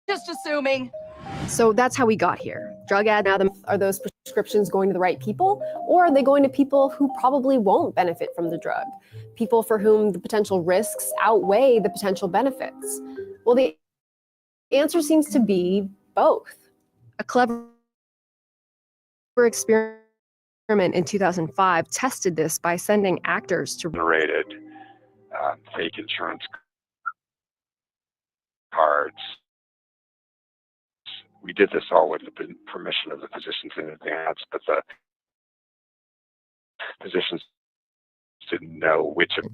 just assuming. So that's how we got here. Drug ad, now are those prescriptions going to the right people, or are they going to people who probably won't benefit from the drug? People for whom the potential risks outweigh the potential benefits? Well, the answer seems to be both. A clever experiment in 2005 tested this by sending actors to generated fake insurance cards. We did this all with the permission of the physicians in advance, but the physicians didn't know which of.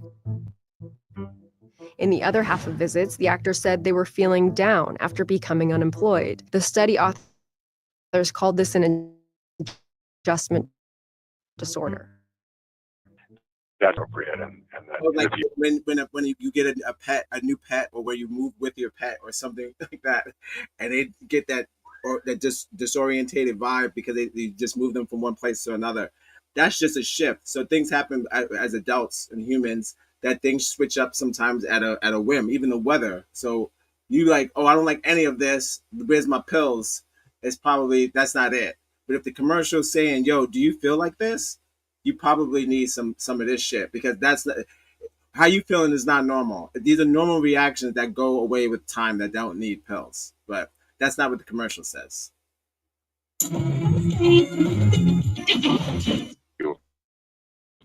In the other half of visits, the actors said they were feeling down after becoming unemployed. The study authors called this an adjustment disorder. That's appropriate, and like when you get a new pet, or where you move with your pet or something like that, and they get that disorientated vibe because they just move them from one place to another. That's just a shift. So things happen as adults and humans, that things switch up sometimes at a whim, even the weather. So you like, oh, I don't like any of this. Where's my pills? It's probably, that's not it. But if the commercial's saying, yo, do you feel like this? You probably need some of this shit, because that's How you feeling is not normal. These are normal reactions that go away with time that don't need pills. But that's not what the commercial says.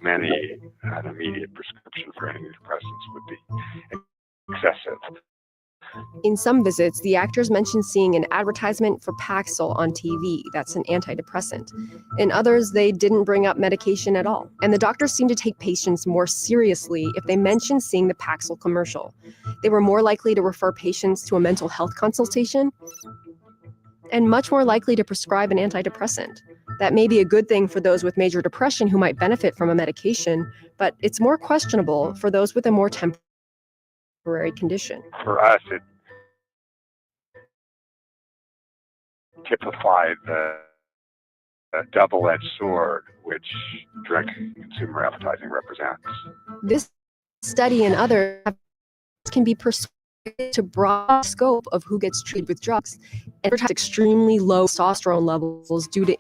Many an immediate prescription for antidepressants would be excessive. In some visits, the actors mentioned seeing an advertisement for Paxil on TV. That's an antidepressant. In others, they didn't bring up medication at all. And the doctors seemed to take patients more seriously if they mentioned seeing the Paxil commercial. They were more likely to refer patients to a mental health consultation and much more likely to prescribe an antidepressant. That may be a good thing for those with major depression who might benefit from a medication, but it's more questionable for those with a more temporary condition. For us, it typified the double-edged sword which direct consumer advertising represents. This study and others can be persuaded to broad scope of who gets treated with drugs and advertise extremely low testosterone levels due to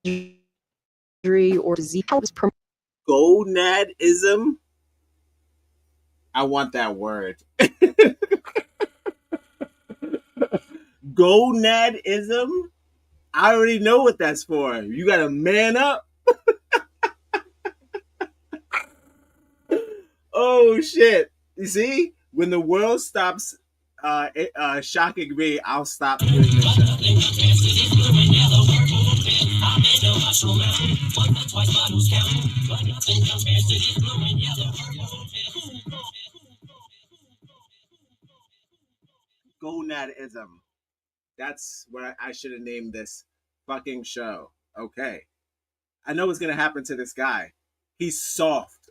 injury or disease. Gonadism? I want that word. Gonadism? I already know what that's for. You gotta man up. Oh shit. You see? When the world stops shocking me, I'll stop doing this shit. Gonadism. That's what I should have named this fucking show. Okay. I know what's gonna happen to this guy. He's soft.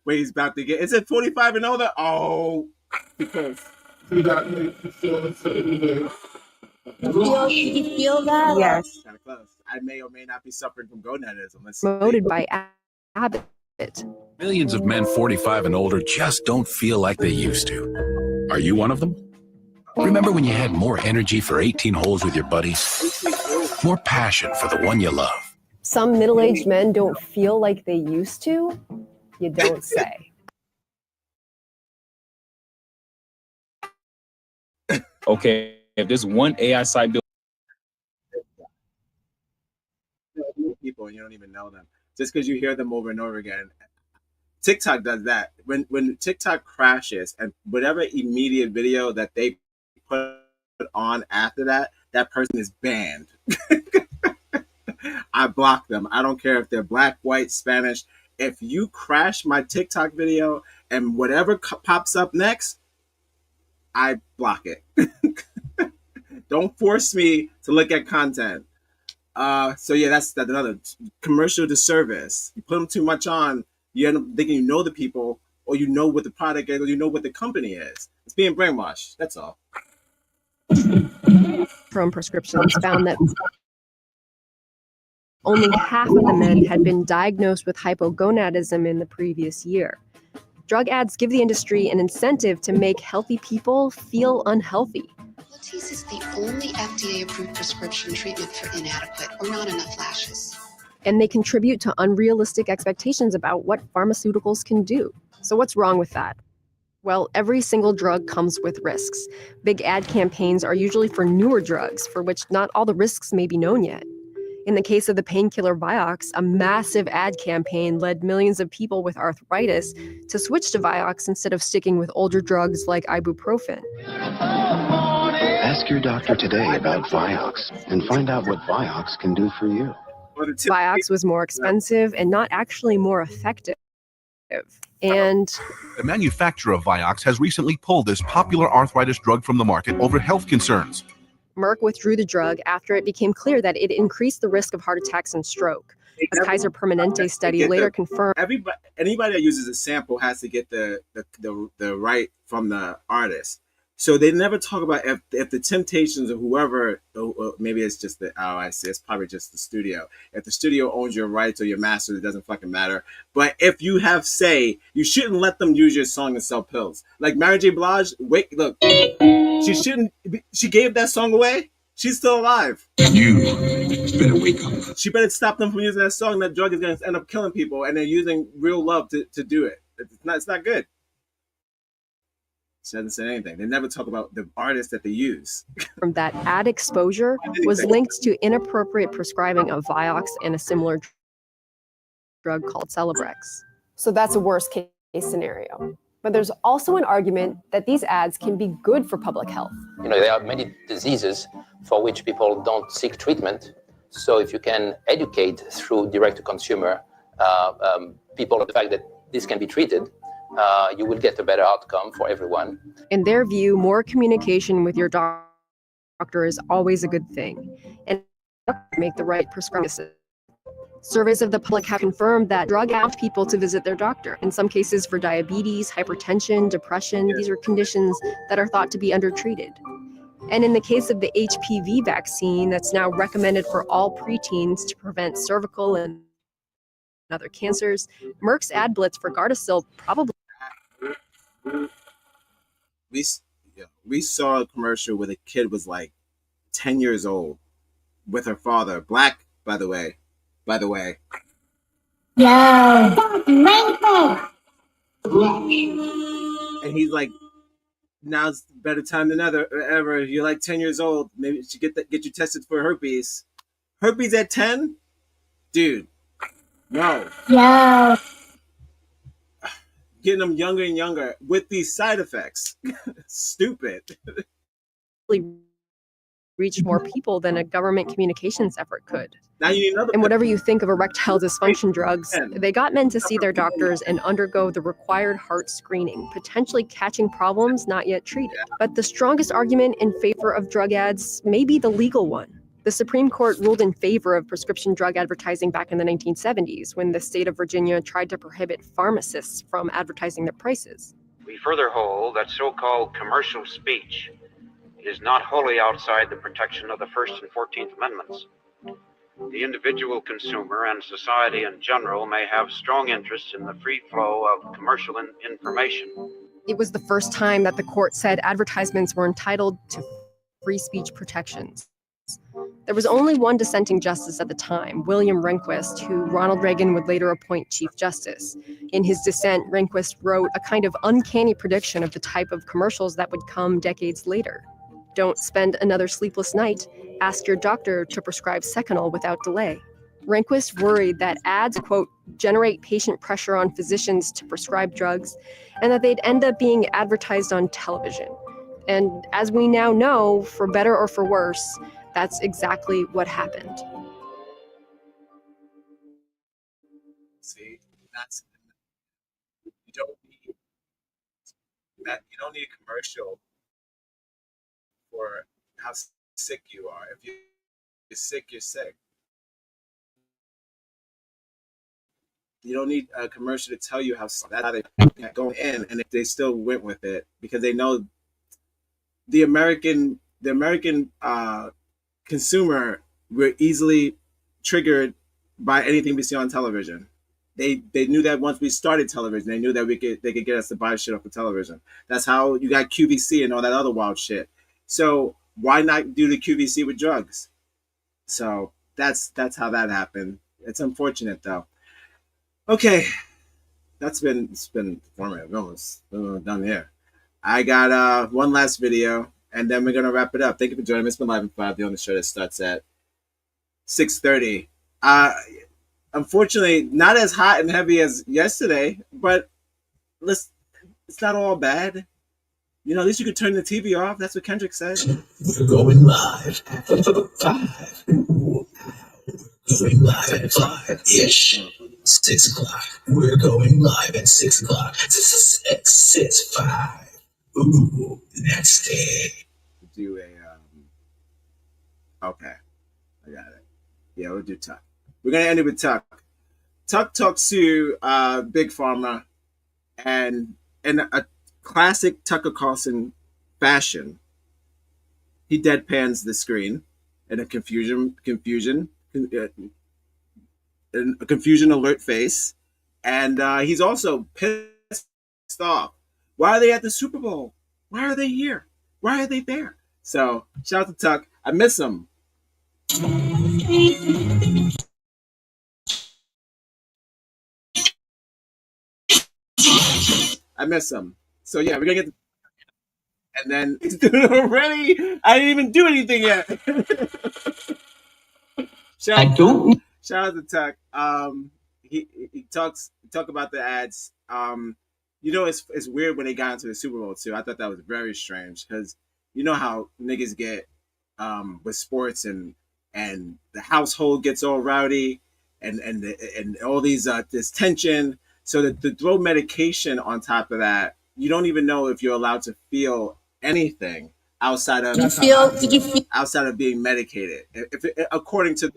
Wait, he's about to get. Is it 45 and older? Oh, because he got me. You feel that? Yes. Kind of close. I may or may not be suffering from gonadism. Let's see. Promoted by Abbott. Millions of men 45 and older just don't feel like they used to. Are you one of them? Remember when you had more energy for 18 holes with your buddies? More passion for the one you love? Some middle-aged men don't feel like they used to? You don't say. Okay, if there's one AI site built, people and you don't even know them just because you hear them over and over again. TikTok does that. When TikTok crashes and whatever immediate video that they put on after that, that person is banned. I block them. I don't care if they're black, white, Spanish. If you crash my TikTok video and whatever pops up next, I block it. Don't force me to look at content. So yeah, that's another commercial disservice. You put them too much on, you end up thinking you know the people, or you know what the product is, or you know what the company is. It's being brainwashed. That's all. From prescriptions found that only half of the men had been diagnosed with hypogonadism in the previous year. Drug ads give the industry an incentive to make healthy people feel unhealthy. Latisse is the only FDA-approved prescription treatment for inadequate or not enough lashes. And they contribute to unrealistic expectations about what pharmaceuticals can do. So what's wrong with that? Well, every single drug comes with risks. Big ad campaigns are usually for newer drugs, for which not all the risks may be known yet. In the case of the painkiller Vioxx, a massive ad campaign led millions of people with arthritis to switch to Vioxx instead of sticking with older drugs like ibuprofen. Ask your doctor today about Vioxx and find out what Vioxx can do for you. Vioxx was more expensive and not actually more effective. And the manufacturer of Vioxx has recently pulled this popular arthritis drug from the market over health concerns. Merck withdrew the drug after it became clear that it increased the risk of heart attacks and stroke. A Kaiser Permanente study later confirmed. Anybody that uses a sample has to get the right from the artist. So they never talk about if the Temptations or whoever, maybe it's just it's probably just the studio. If the studio owns your rights or your masters, it doesn't fucking matter. But if you have say, you shouldn't let them use your song to sell pills. Like Mary J. Blige, she gave that song away. She's still alive. You better wake up. She better stop them from using that song. That drug is going to end up killing people, and they're using real love to do it. It's not good. She hasn't said anything. They never talk about the artists that they use. From that ad exposure was linked to inappropriate prescribing of Vioxx and a similar drug called Celebrex. So that's a worst case scenario. But there's also an argument that these ads can be good for public health. You know, there are many diseases for which people don't seek treatment. So if you can educate through direct-to-consumer people on the fact that this can be treated, you will get a better outcome for everyone. In their view, more communication with your doctor is always a good thing, and make the right prescription. Surveys of the public have confirmed that drug ads people to visit their doctor. In some cases for diabetes, hypertension, depression, these are conditions that are thought to be undertreated. And in the case of the HPV vaccine that's now recommended for all preteens to prevent cervical and other cancers, Merck's ad blitz for Gardasil probably... We saw a commercial where the kid was like 10 years old with her father, black, by the way. Yeah. And he's like, now's a better time than ever. You're like 10 years old. Maybe you should get you tested for herpes. Herpes at 10? Dude, no. Yeah. Getting them younger and younger with these side effects. Stupid. Reach more people than a government communications effort could. Now you need another. And whatever you think of erectile dysfunction drugs, they got men to see their doctors and undergo the required heart screening, potentially catching problems not yet treated. But the strongest argument in favor of drug ads may be the legal one. The Supreme Court ruled in favor of prescription drug advertising back in the 1970s when the state of Virginia tried to prohibit pharmacists from advertising their prices. We further hold that so-called commercial speech is not wholly outside the protection of the First and 14th Amendments. The individual consumer and society in general may have strong interests in the free flow of commercial information. It was the first time that the court said advertisements were entitled to free speech protections. There was only one dissenting justice at the time, William Rehnquist, who Ronald Reagan would later appoint Chief Justice. In his dissent, Rehnquist wrote a kind of uncanny prediction of the type of commercials that would come decades later. Don't spend another sleepless night. Ask your doctor to prescribe Seconal without delay. Rehnquist worried that ads, quote, generate patient pressure on physicians to prescribe drugs, and that they'd end up being advertised on television. And as we now know, for better or for worse, that's exactly what happened. See, that's you don't need a commercial for how sick you are. If you're sick, you're sick. You don't need a commercial to tell you how they go in, and if they still went with it because they know the American consumer were easily triggered by anything we see on television. They knew that once we started television, they knew that they could get us to buy shit off of television. That's how you got QVC and all that other wild shit. So why not do the QVC with drugs? So that's how that happened. It's unfortunate though. Okay, it's been informative. Almost done here. I got one last video, and then we're gonna wrap it up. Thank you for joining me. It's been Live at 5, the only show that starts at 6:30. Unfortunately, not as hot and heavy as yesterday, but it's not all bad. You know, at least you could turn the TV off. That's what Kendrick said. We're going live at 5. Going live at 5-ish. 6 o'clock. We're going live at 6 o'clock. 6, 5. Ooh, that's it. Do a okay, I got it. Yeah, we'll do Tuck. We're gonna end it with Tuck. Tuck talks to Big Pharma, and in a classic Tucker Carlson fashion, he deadpans the screen in a confusion alert face, and he's also pissed off. Why are they at the Super Bowl? Why are they here? Why are they there? So shout out to Tuck. I miss them. I miss them. So yeah, we're gonna get. And then it's doing it already. I didn't even do anything yet. Shout out to Tuck. He talk about the ads. It's weird when they got into the Super Bowl too. I thought that was very strange because you know how niggas get with sports and the household gets all rowdy and all these this tension. So to throw medication on top of that, you don't even know if you're allowed to feel anything outside of outside of being medicated. According to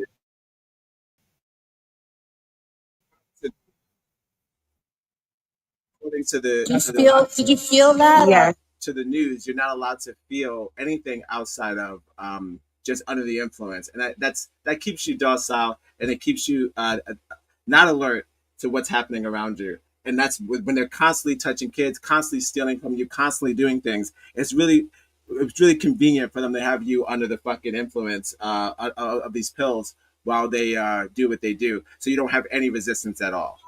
Did you feel that? Yes. To the news, you're not allowed to feel anything outside of just under the influence, and that keeps you docile and it keeps you not alert to what's happening around you. And that's when they're constantly touching kids, constantly stealing from you, constantly doing things. It's really convenient for them to have you under the fucking influence of these pills while they do what they do, so you don't have any resistance at all.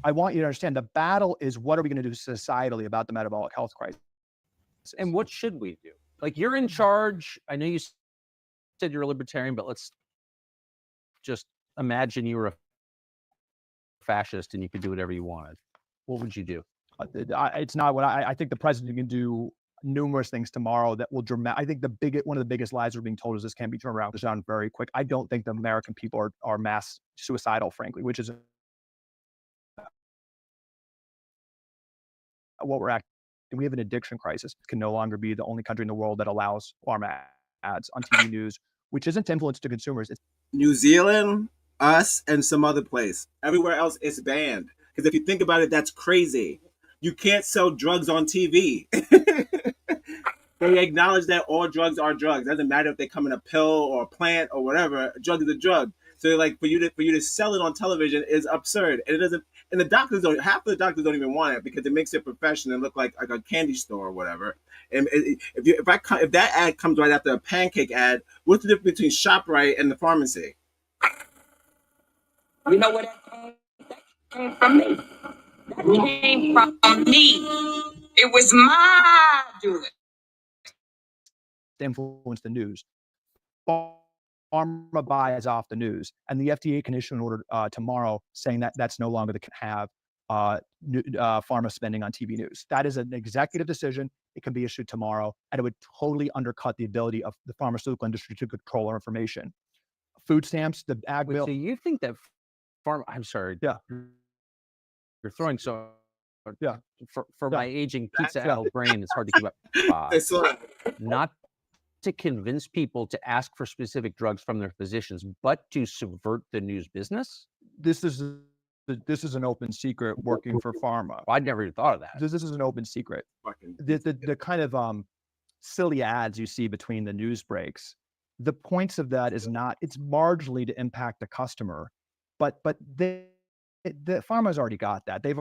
I want you to understand the battle is what are we going to do societally about the metabolic health crisis? And what should we do? Like, you're in charge. I know you said you're a libertarian, but let's just imagine you were a fascist and you could do whatever you wanted. What would you do? It's not what I think the president can do numerous things tomorrow that will I think one of the biggest lies we're being told is this can't be turned around. This sounds very quick. I don't think the American people are mass suicidal, frankly, which is what we're acting. We have an addiction crisis. It can no longer be the only country in the world that allows pharma ads on TV news, which isn't to influence to consumers. It's New Zealand, us, and some other place. Everywhere else, it's banned. Because if you think about it, that's crazy. You can't sell drugs on TV. They acknowledge that all drugs are drugs. It doesn't matter if they come in a pill or a plant or whatever. A drug is a drug. So like for you to sell it on television is absurd, and it doesn't. And the doctors don't. Half of the doctors don't even want it because it makes their profession and look like a candy store or whatever. And if that ad comes right after a pancake ad, what's the difference between ShopRite and the pharmacy? You know what that came from me? That came from me. It was my doing. Influence the news. Pharma buys off the news, and the FDA can issue an order tomorrow saying that that's no longer the can have pharma spending on TV news. That is an executive decision. It can be issued tomorrow, and it would totally undercut the ability of the pharmaceutical industry to control our information. Food stamps, the ag bill. So you think that pharma? I'm sorry. Yeah, you're throwing so. Yeah. For my aging pizza L brain, it's hard to keep up. Not to convince people to ask for specific drugs from their physicians, but to subvert the news business. This is an open secret working for pharma. I never even thought of that. This is an open secret. The kind of silly ads you see between the news breaks, the points of that is not, it's marginally to impact the customer, but the pharma's already got that. They've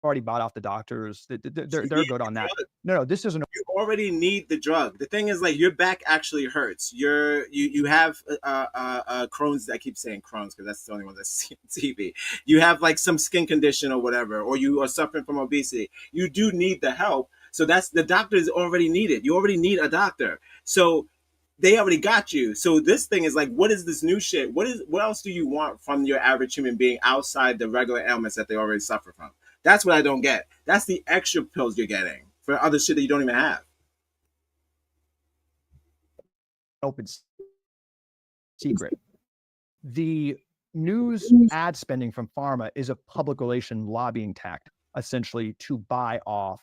already bought off the doctors. They're good on that. No, this isn't. You already need the drug. The thing is, like, your back actually hurts. You have Crohn's. I keep saying Crohn's because that's the only one that's on TV. You have like some skin condition or whatever, or you are suffering from obesity. You do need the help. So that's the doctor is already needed. You already need a doctor. So they already got you. So this thing is like, what is this new shit? What else do you want from your average human being outside the regular ailments that they already suffer from? That's what I don't get. That's the extra pills you're getting for other shit that you don't even have. Open secret. The news ad spending from pharma is a public relation lobbying tactic, essentially, to buy off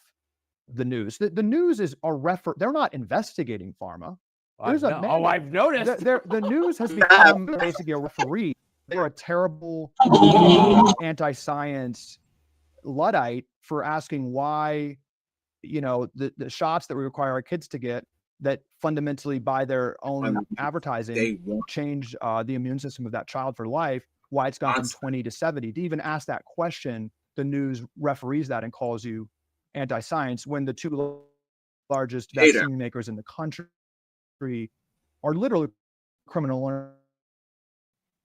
the news. The news is they're not investigating pharma. I've noticed. The news has become basically a referee. They're a terrible anti-science Luddite for asking why, the shots that we require our kids to get that fundamentally by their own advertising change the immune system of that child for life, why it's gone from 20 to 70. To even ask that question the news referees that and calls you anti-science when the two largest Hater. vaccine makers in the country are literally criminal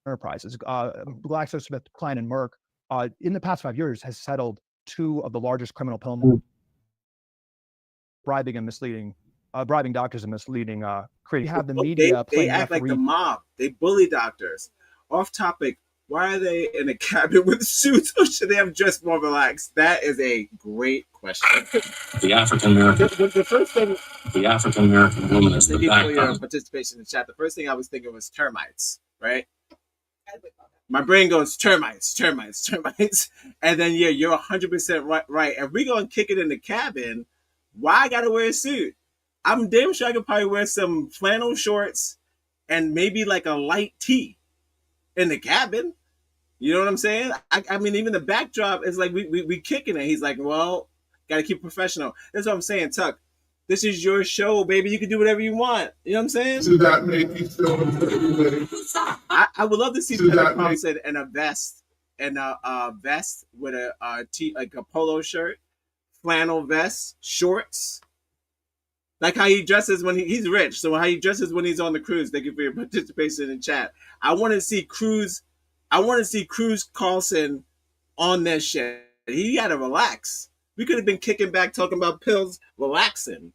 enterprises. GlaxoSmithKline and Merck, in the past 5 years, has settled 2 of the largest criminal pill bribing doctors and misleading. We have the media They playing act like referee. the mob. They bully doctors. Off topic. Why are they in a cabin with suits, or should they have dressed more relaxed? That is a great question. The African American. The first thing. The African American woman is the Thank you for your backbone. participation in the chat. The first thing I was thinking was termites, right? My brain goes termites, termites, termites, and then yeah, you're 100% right. If we gonna kick it in the cabin, why I gotta wear a suit? I'm damn sure I could probably wear some flannel shorts and maybe like a light tee in the cabin. You know what I'm saying? I mean, even the backdrop is like we kicking it. He's like, well, gotta keep professional. That's what I'm saying, Tuck. This is your show, baby. You can do whatever you want. You know what I'm saying? Does that make you feel intimidated? I would love to see Peter Thompson in a vest with a like a polo shirt, flannel vest, shorts. Like how he dresses when he's rich. So how he dresses when he's on the cruise. Thank you for your participation in chat. I want to see Cruz Carlson on this shit. He got to relax. We could have been kicking back talking about pills, relaxing.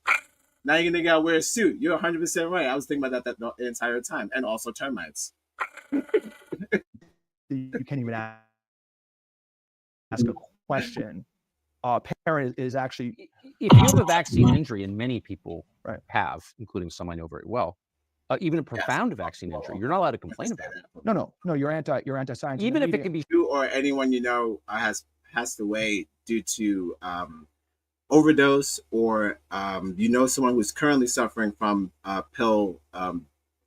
Now you're gonna gotta wear a suit. You're 100% right. I was thinking about that the entire time, and also termites. You can't even ask a question. Parent is actually, if you have a vaccine injury, and many people have, including some I know very well, even a profound vaccine injury, you're not allowed to complain about it. No, you're anti-science. Even if it can be you or anyone you know has passed away due to overdose, or you know someone who's currently suffering from pill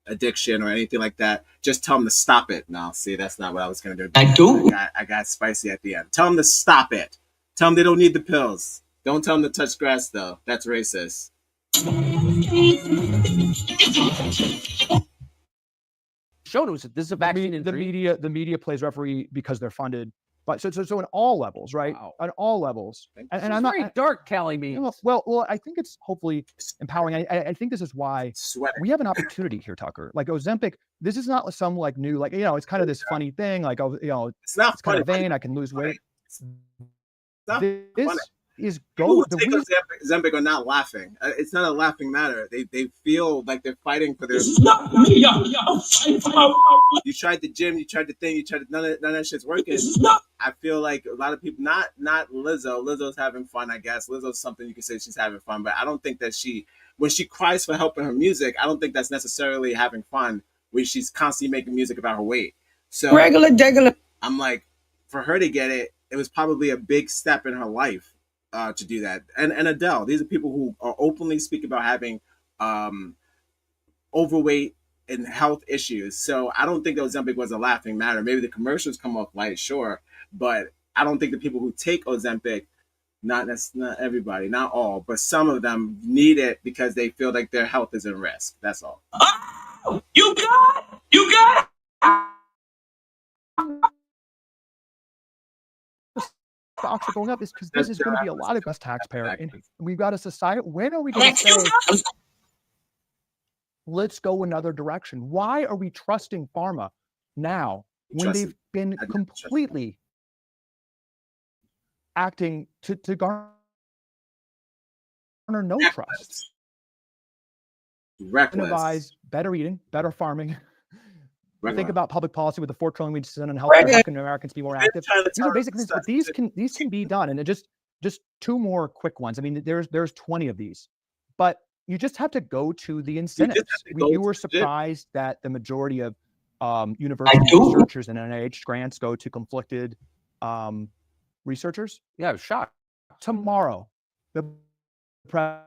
addiction or anything like that, just tell them to stop it. No, see, that's not what I was going to do. I got spicy at the end. Tell them to stop it. Tell them they don't need the pills. Don't tell them to touch grass, though. That's racist. Showed us that this is a vaccine. The media plays referee because they're funded. But so in all levels, right? Wow. On all levels, and I'm not very dark, Callie. Me. Well, I think it's hopefully empowering. I think this is why we have an opportunity here, Tucker. Like Ozempic, this is not some like new, like, you know, it's kind of this funny thing. Like, oh, you know, it's kind of vain. I can lose weight. This is go. The Ozempic are not laughing. It's not a laughing matter. They feel like they're fighting for their. It's not me. You tried the gym. You tried the thing. You tried none of that shit's working. I feel like a lot of people, not Lizzo. Lizzo's having fun, I guess. Lizzo's something you can say she's having fun, but I don't think that when she cries for help in her music, I don't think that's necessarily having fun when she's constantly making music about her weight. So regular. I'm like, for her to get it, it was probably a big step in her life to do that. And Adele, these are people who are openly speak about having overweight and health issues. So I don't think that Ozempic was a laughing matter. Maybe the commercials come off light, sure, but I don't think the people who take Ozempic, not everybody, not all, but some of them need it because they feel like their health is in risk. That's all. Oh, you got stocks are going up is because this is going to be a lot of us taxpayer. And we've got a society. When are we going to say, let's go another direction? Why are we trusting pharma now when they've been completely acting to garner no trust? Reckless. Incentivize better eating, better farming. Think about public policy with the $4 trillion we spend on health. Can Americans be more active? These are basic things, but these can be done. And just two more quick ones. I mean, there's 20 of these, but you just have to go to the incentives. You were surprised that the majority of university researchers and NIH grants go to conflicted researchers. Yeah, I was shocked. Tomorrow, the president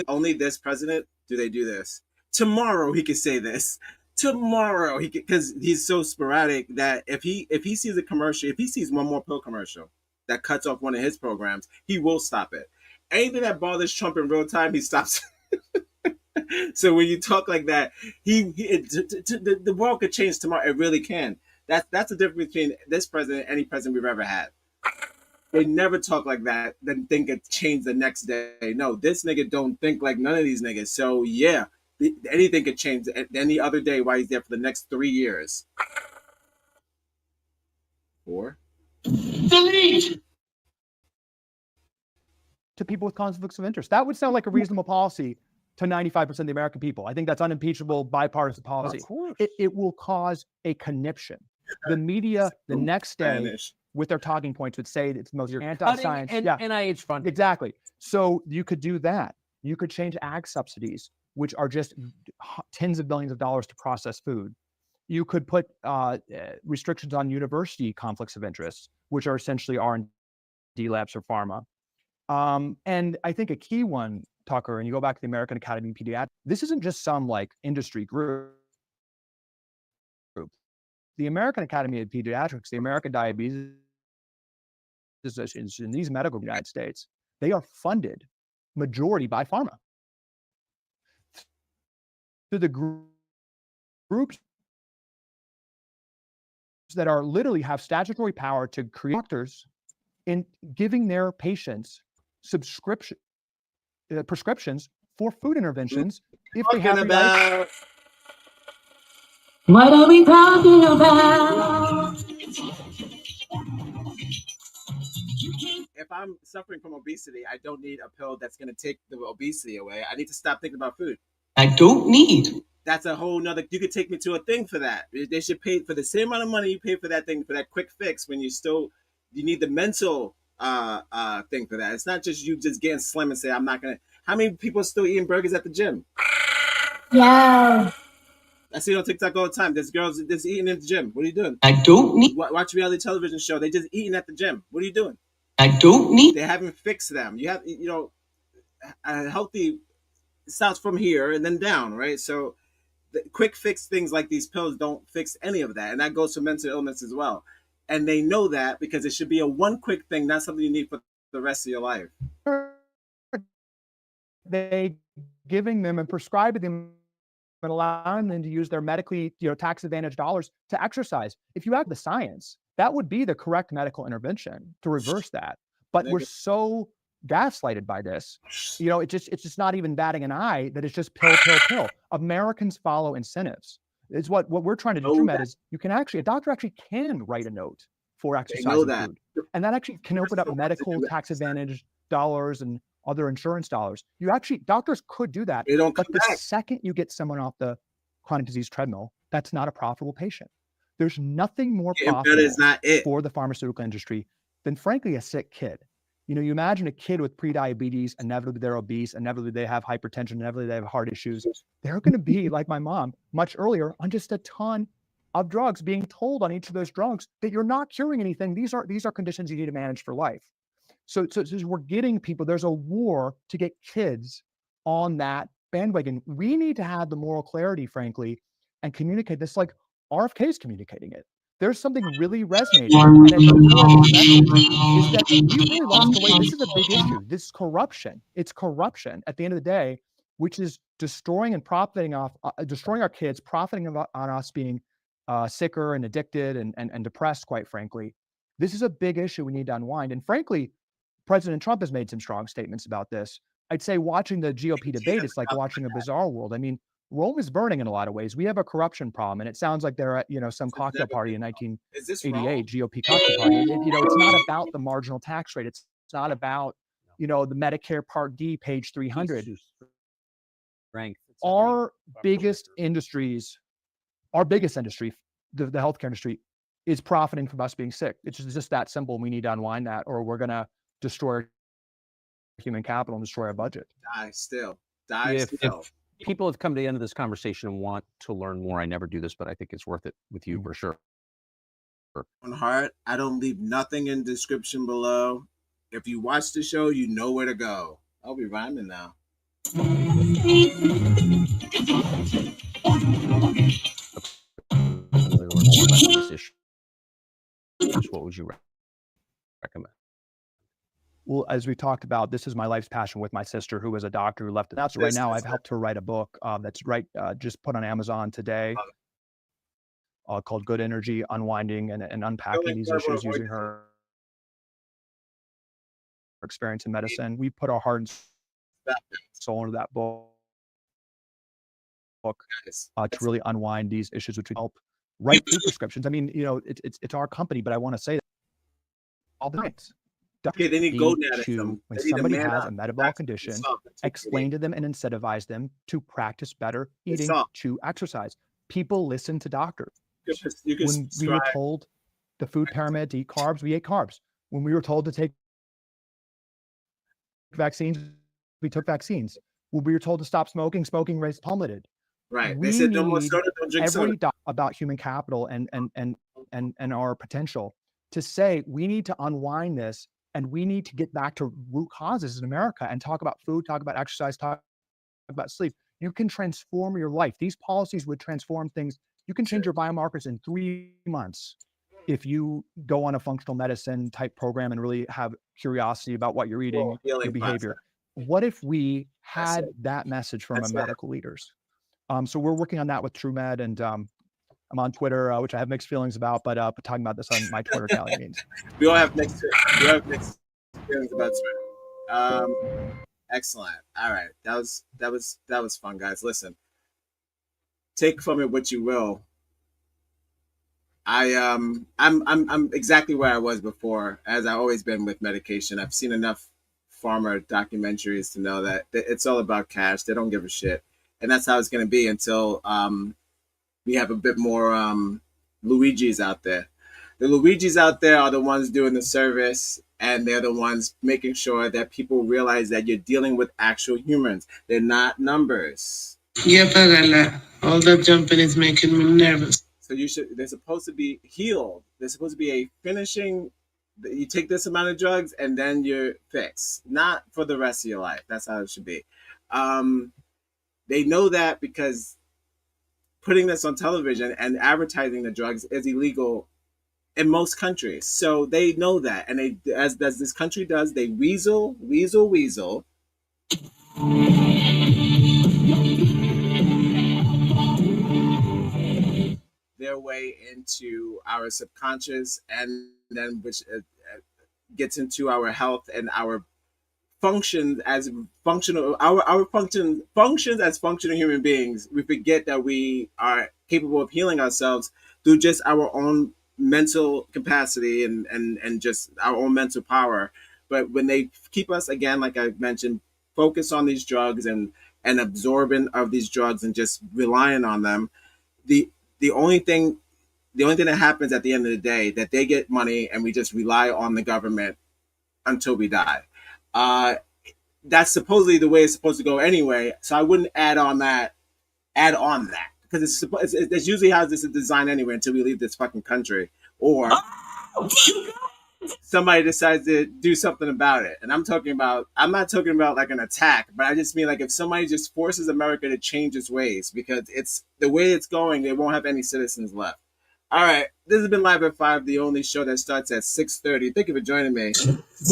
only this president do they do this. Tomorrow he could say this. Tomorrow he could, because he's so sporadic that if he sees a commercial, if he sees one more pill commercial that cuts off one of his programs, he will stop it. Anything that bothers Trump in real time, he stops. So when you talk like that, the world could change tomorrow. It really can. That's the difference between this president and any president we've ever had. They never talk like that, then think it changed the next day. No, this nigga don't think like none of these niggas. So yeah, anything could change any other day while he's there for the next 3 years. 4. Delete. To people with conflicts of interest. That would sound like a reasonable policy to 95% of the American people. I think that's unimpeachable bipartisan policy. It will cause a conniption. The media the next day with their talking points would say it's the most anti-science. NIH funding. Exactly. So you could do that. You could change ag subsidies, which are just tens of billions of dollars to process food. You could put restrictions on university conflicts of interest, which are essentially R&D labs for pharma. And I think a key one, Tucker, and you go back to the American Academy of Pediatrics, this isn't just some like industry group. The American Academy of Pediatrics, the American Diabetes Association, these medical in the United States, they are funded majority by pharma. To the groups that are literally have statutory power to create doctors in giving their patients prescriptions for food interventions if they have about. What are we talking about? If I'm suffering from obesity, I don't need a pill that's going to take the obesity away. I need to stop thinking about food. I don't need. That's a whole nother. You could take me to a thing for that. They should pay for the same amount of money you pay for that thing, for that quick fix, when you need the mental thing for that. It's not just you just getting slim and say, I'm not going to. How many people are still eating burgers at the gym? Yeah. I see it on TikTok all the time. There's girls just eating in the gym. What are you doing? I don't need. Watch reality television show. They just eating at the gym. What are you doing? I don't need. They haven't fixed them. You have, a healthy starts from here and then down, right? So the quick fix things like these pills don't fix any of that. And that goes for mental illness as well. And they know that because it should be a one quick thing, not something you need for the rest of your life. They giving them and prescribing them and allowing them to use their medically, tax advantage dollars to exercise. If you have the science, that would be the correct medical intervention to reverse that. But we're so gaslighted by this. It's just not even batting an eye that it's just pill, pill, pill. Americans follow incentives. It's what we're trying to do, Med, is a doctor actually can write a note for exercise food. And that actually can open up medical tax advantage dollars and other insurance dollars. Doctors could do that. But the second you get someone off the chronic disease treadmill, that's not a profitable patient. There's nothing more profitable for the pharmaceutical industry than, frankly, a sick kid. You imagine a kid with prediabetes, inevitably they're obese, inevitably they have hypertension, inevitably they have heart issues. They're going to be, like my mom, much earlier on just a ton of drugs, being told on each of those drugs that you're not curing anything. These are conditions you need to manage for life. So we're getting people, there's a war to get kids on that bandwagon. We need to have the moral clarity, frankly, and communicate this like RFK is communicating it. There's something really resonating. And at the core of the message is that we really lost the way. This is a big issue. This is corruption. It's corruption at the end of the day, which is destroying and profiting off, destroying our kids, profiting on us being sicker and addicted and depressed, quite frankly. This is a big issue we need to unwind. And frankly, President Trump has made some strong statements about this. I'd say watching the GOP debate, it's like watching a bizarre world. I mean, Rome is burning in a lot of ways. We have a corruption problem, and it sounds like they're at some cocktail party in 1988, GOP cocktail party. It's not about the marginal tax rate. It's not about the Medicare Part D, page 300. Our biggest industry, the healthcare industry, is profiting from us being sick. It's just that simple. We need to unwind that, or we're gonna destroy human capital and destroy our budget. Die still. If people have come to the end of this conversation and want to learn more, I never do this, but I think it's worth it with you for sure. On heart, I don't leave nothing in the description below. If you watch the show, you know where to go. I'll be rhyming now. What would you recommend? Well, as we talked about, this is my life's passion with my sister, who was a doctor who left it out. So right now I've helped her write a book that's just put on Amazon today. called Good Energy, unwinding and unpacking these issues using her experience in medicine. We put our heart and soul into that book to really unwind these issues, which would help write food prescriptions. I mean, you know, it's our company, but I want to say that all the nights. Okay, then you go down to when somebody has a metabolic condition, explain to them and incentivize them to practice better eating, to exercise. People listen to doctors. When we were told the food pyramid to eat carbs, we ate carbs. When we were told to take vaccines, we took vaccines. When we were told to stop smoking, smoking rates plummeted. Right. We they said no more need soda, don't drink soda. about human capital and our potential to say we need to unwind this. And we need to get back to root causes in America and talk about food, talk about exercise, talk about sleep. You can transform your life. These policies would transform things. You can change your biomarkers in 3 months if you go on a functional medicine type program and really have curiosity about what you're eating, your behavior. What if we had that message from our medical leaders? So we're working on that with TrueMed, and I'm on Twitter, which I have mixed feelings about, but talking about this on my Twitter account means. We all have mixed feelings about Twitter. Excellent. All right, that was fun, guys. Listen, take from it what you will. I'm exactly where I was before, as I've always been with medication. I've seen enough pharma documentaries to know that it's all about cash. They don't give a shit, and that's how it's going to be until we have a bit more Luigis out there. The Luigis out there are the ones doing the service, and they're the ones making sure that people realize that you're dealing with actual humans. They're not numbers. Yeah, Pagala. All that jumping is making me nervous. So they're supposed to be healed. They're supposed to be a finishing. You take this amount of drugs and then you're fixed. Not for the rest of your life. That's how it should be. They know that because putting this on television and advertising the drugs is illegal in most countries. So they know that. And they, as this country does, they weasel their way into our subconscious, and then which gets into our health and our functions as functional, our functions as functional human beings. We forget that we are capable of healing ourselves through just our own mental capacity and just our own mental power. But when they keep us, again, like I mentioned, focus on these drugs and absorbing of these drugs and just relying on them, the only thing that happens at the end of the day, that they get money and we just rely on the government until we die. That's supposedly the way it's supposed to go anyway. So I wouldn't add on that because it's usually how this is designed anyway until we leave this fucking country or somebody decides to do something about it. And I'm not talking about like an attack, but I just mean like if somebody just forces America to change its ways, because it's the way it's going, they won't have any citizens left. All right, this has been Live at 5, the only show that starts at 6:30. Thank you for joining me.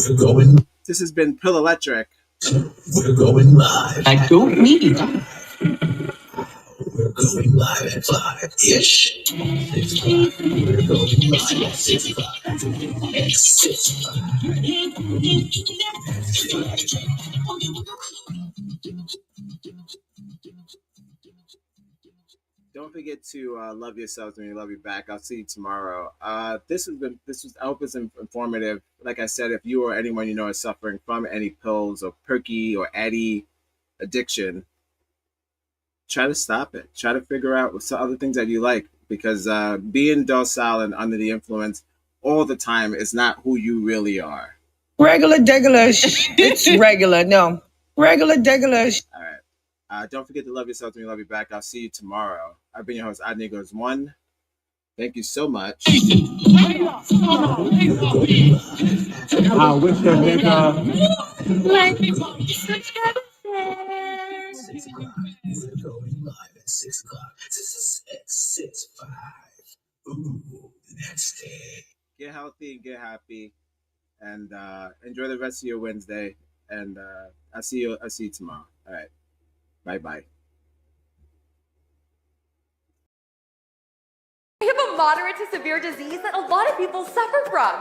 We're going. This has been Pillelectric. We're going live. I don't need We're going live at 5-ish. 6 o'clock. We're going live at 6 o'clock. At 6 Don't forget to love yourselves when you love you back. I'll see you tomorrow. This was I hope it's informative. Like I said, if you or anyone you know is suffering from any pills or perky or addy addiction, try to stop it. Try to figure out some other things that you like, because being docile and under the influence all the time is not who you really are. regular. It's regular. No, regular. All right. Don't forget to love yourself when you love you back. I'll see you tomorrow. I've been your host, Odd Negros 1. Thank you so much. I wish a nigga. Like 6 o'clock. We're going live at 6 o'clock. This is at 6-5. Ooh, that's it. Get healthy and get happy, and enjoy the rest of your Wednesday. And I'll see you tomorrow. All right. Bye-bye. I have a a moderate to severe disease that a lot of people suffer from.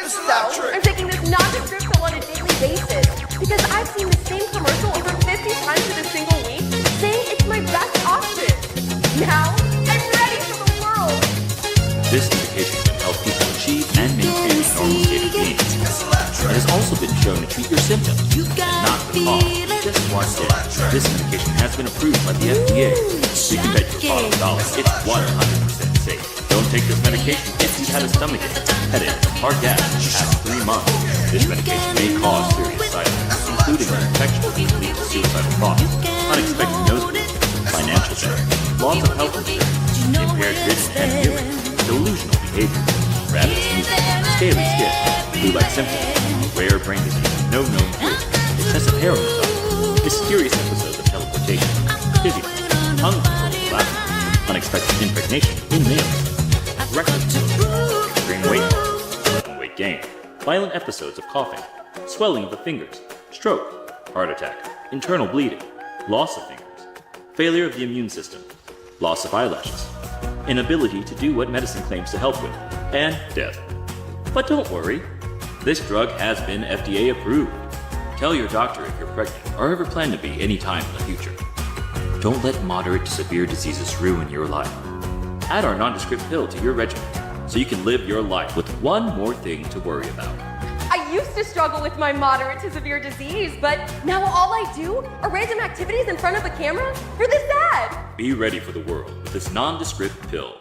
So, I'm taking this nondescript pill on a daily basis because I've seen the same commercial over 50 times in a single week saying it's my best option. Now, I'm ready for the world. This medication can help people achieve and maintain a normal state of being. It has also been shown to treat your symptoms, and not the cause. Just one day. This medication has been approved by the FDA. You can bet your bottom dollar it's 100% safe. Don't take this medication if you've had a stomachache, headache, or gas in the past 3 months. This medication may cause serious side effects, including an infection that can lead to suicidal thoughts, unexpected nose bleeding, financial debt, loss of health insurance, impaired vision and hearing, delusional behavior, rapid sneezing, scaly skin, flu-like symptoms, rare brain disease, no known cure, excessive hair on the tongue, mysterious episodes of teleportation, dizziness, tongue control collapse, unexpected impregnation in males, rectal disorders, extreme weight loss, weight gain, violent episodes of coughing, swelling of the fingers, stroke, heart attack, internal bleeding, loss of fingers, failure of the immune system, loss of eyelashes, inability to do what medicine claims to help with, and death. But don't worry, this drug has been FDA approved. Tell your doctor if you're pregnant or ever plan to be anytime in the future. Don't let moderate to severe diseases ruin your life. Add our nondescript pill to your regimen so you can live your life with one more thing to worry about. I used to struggle with my moderate to severe disease, but now all I do are random activities in front of a camera for this ad. Be ready for the world with this nondescript pill.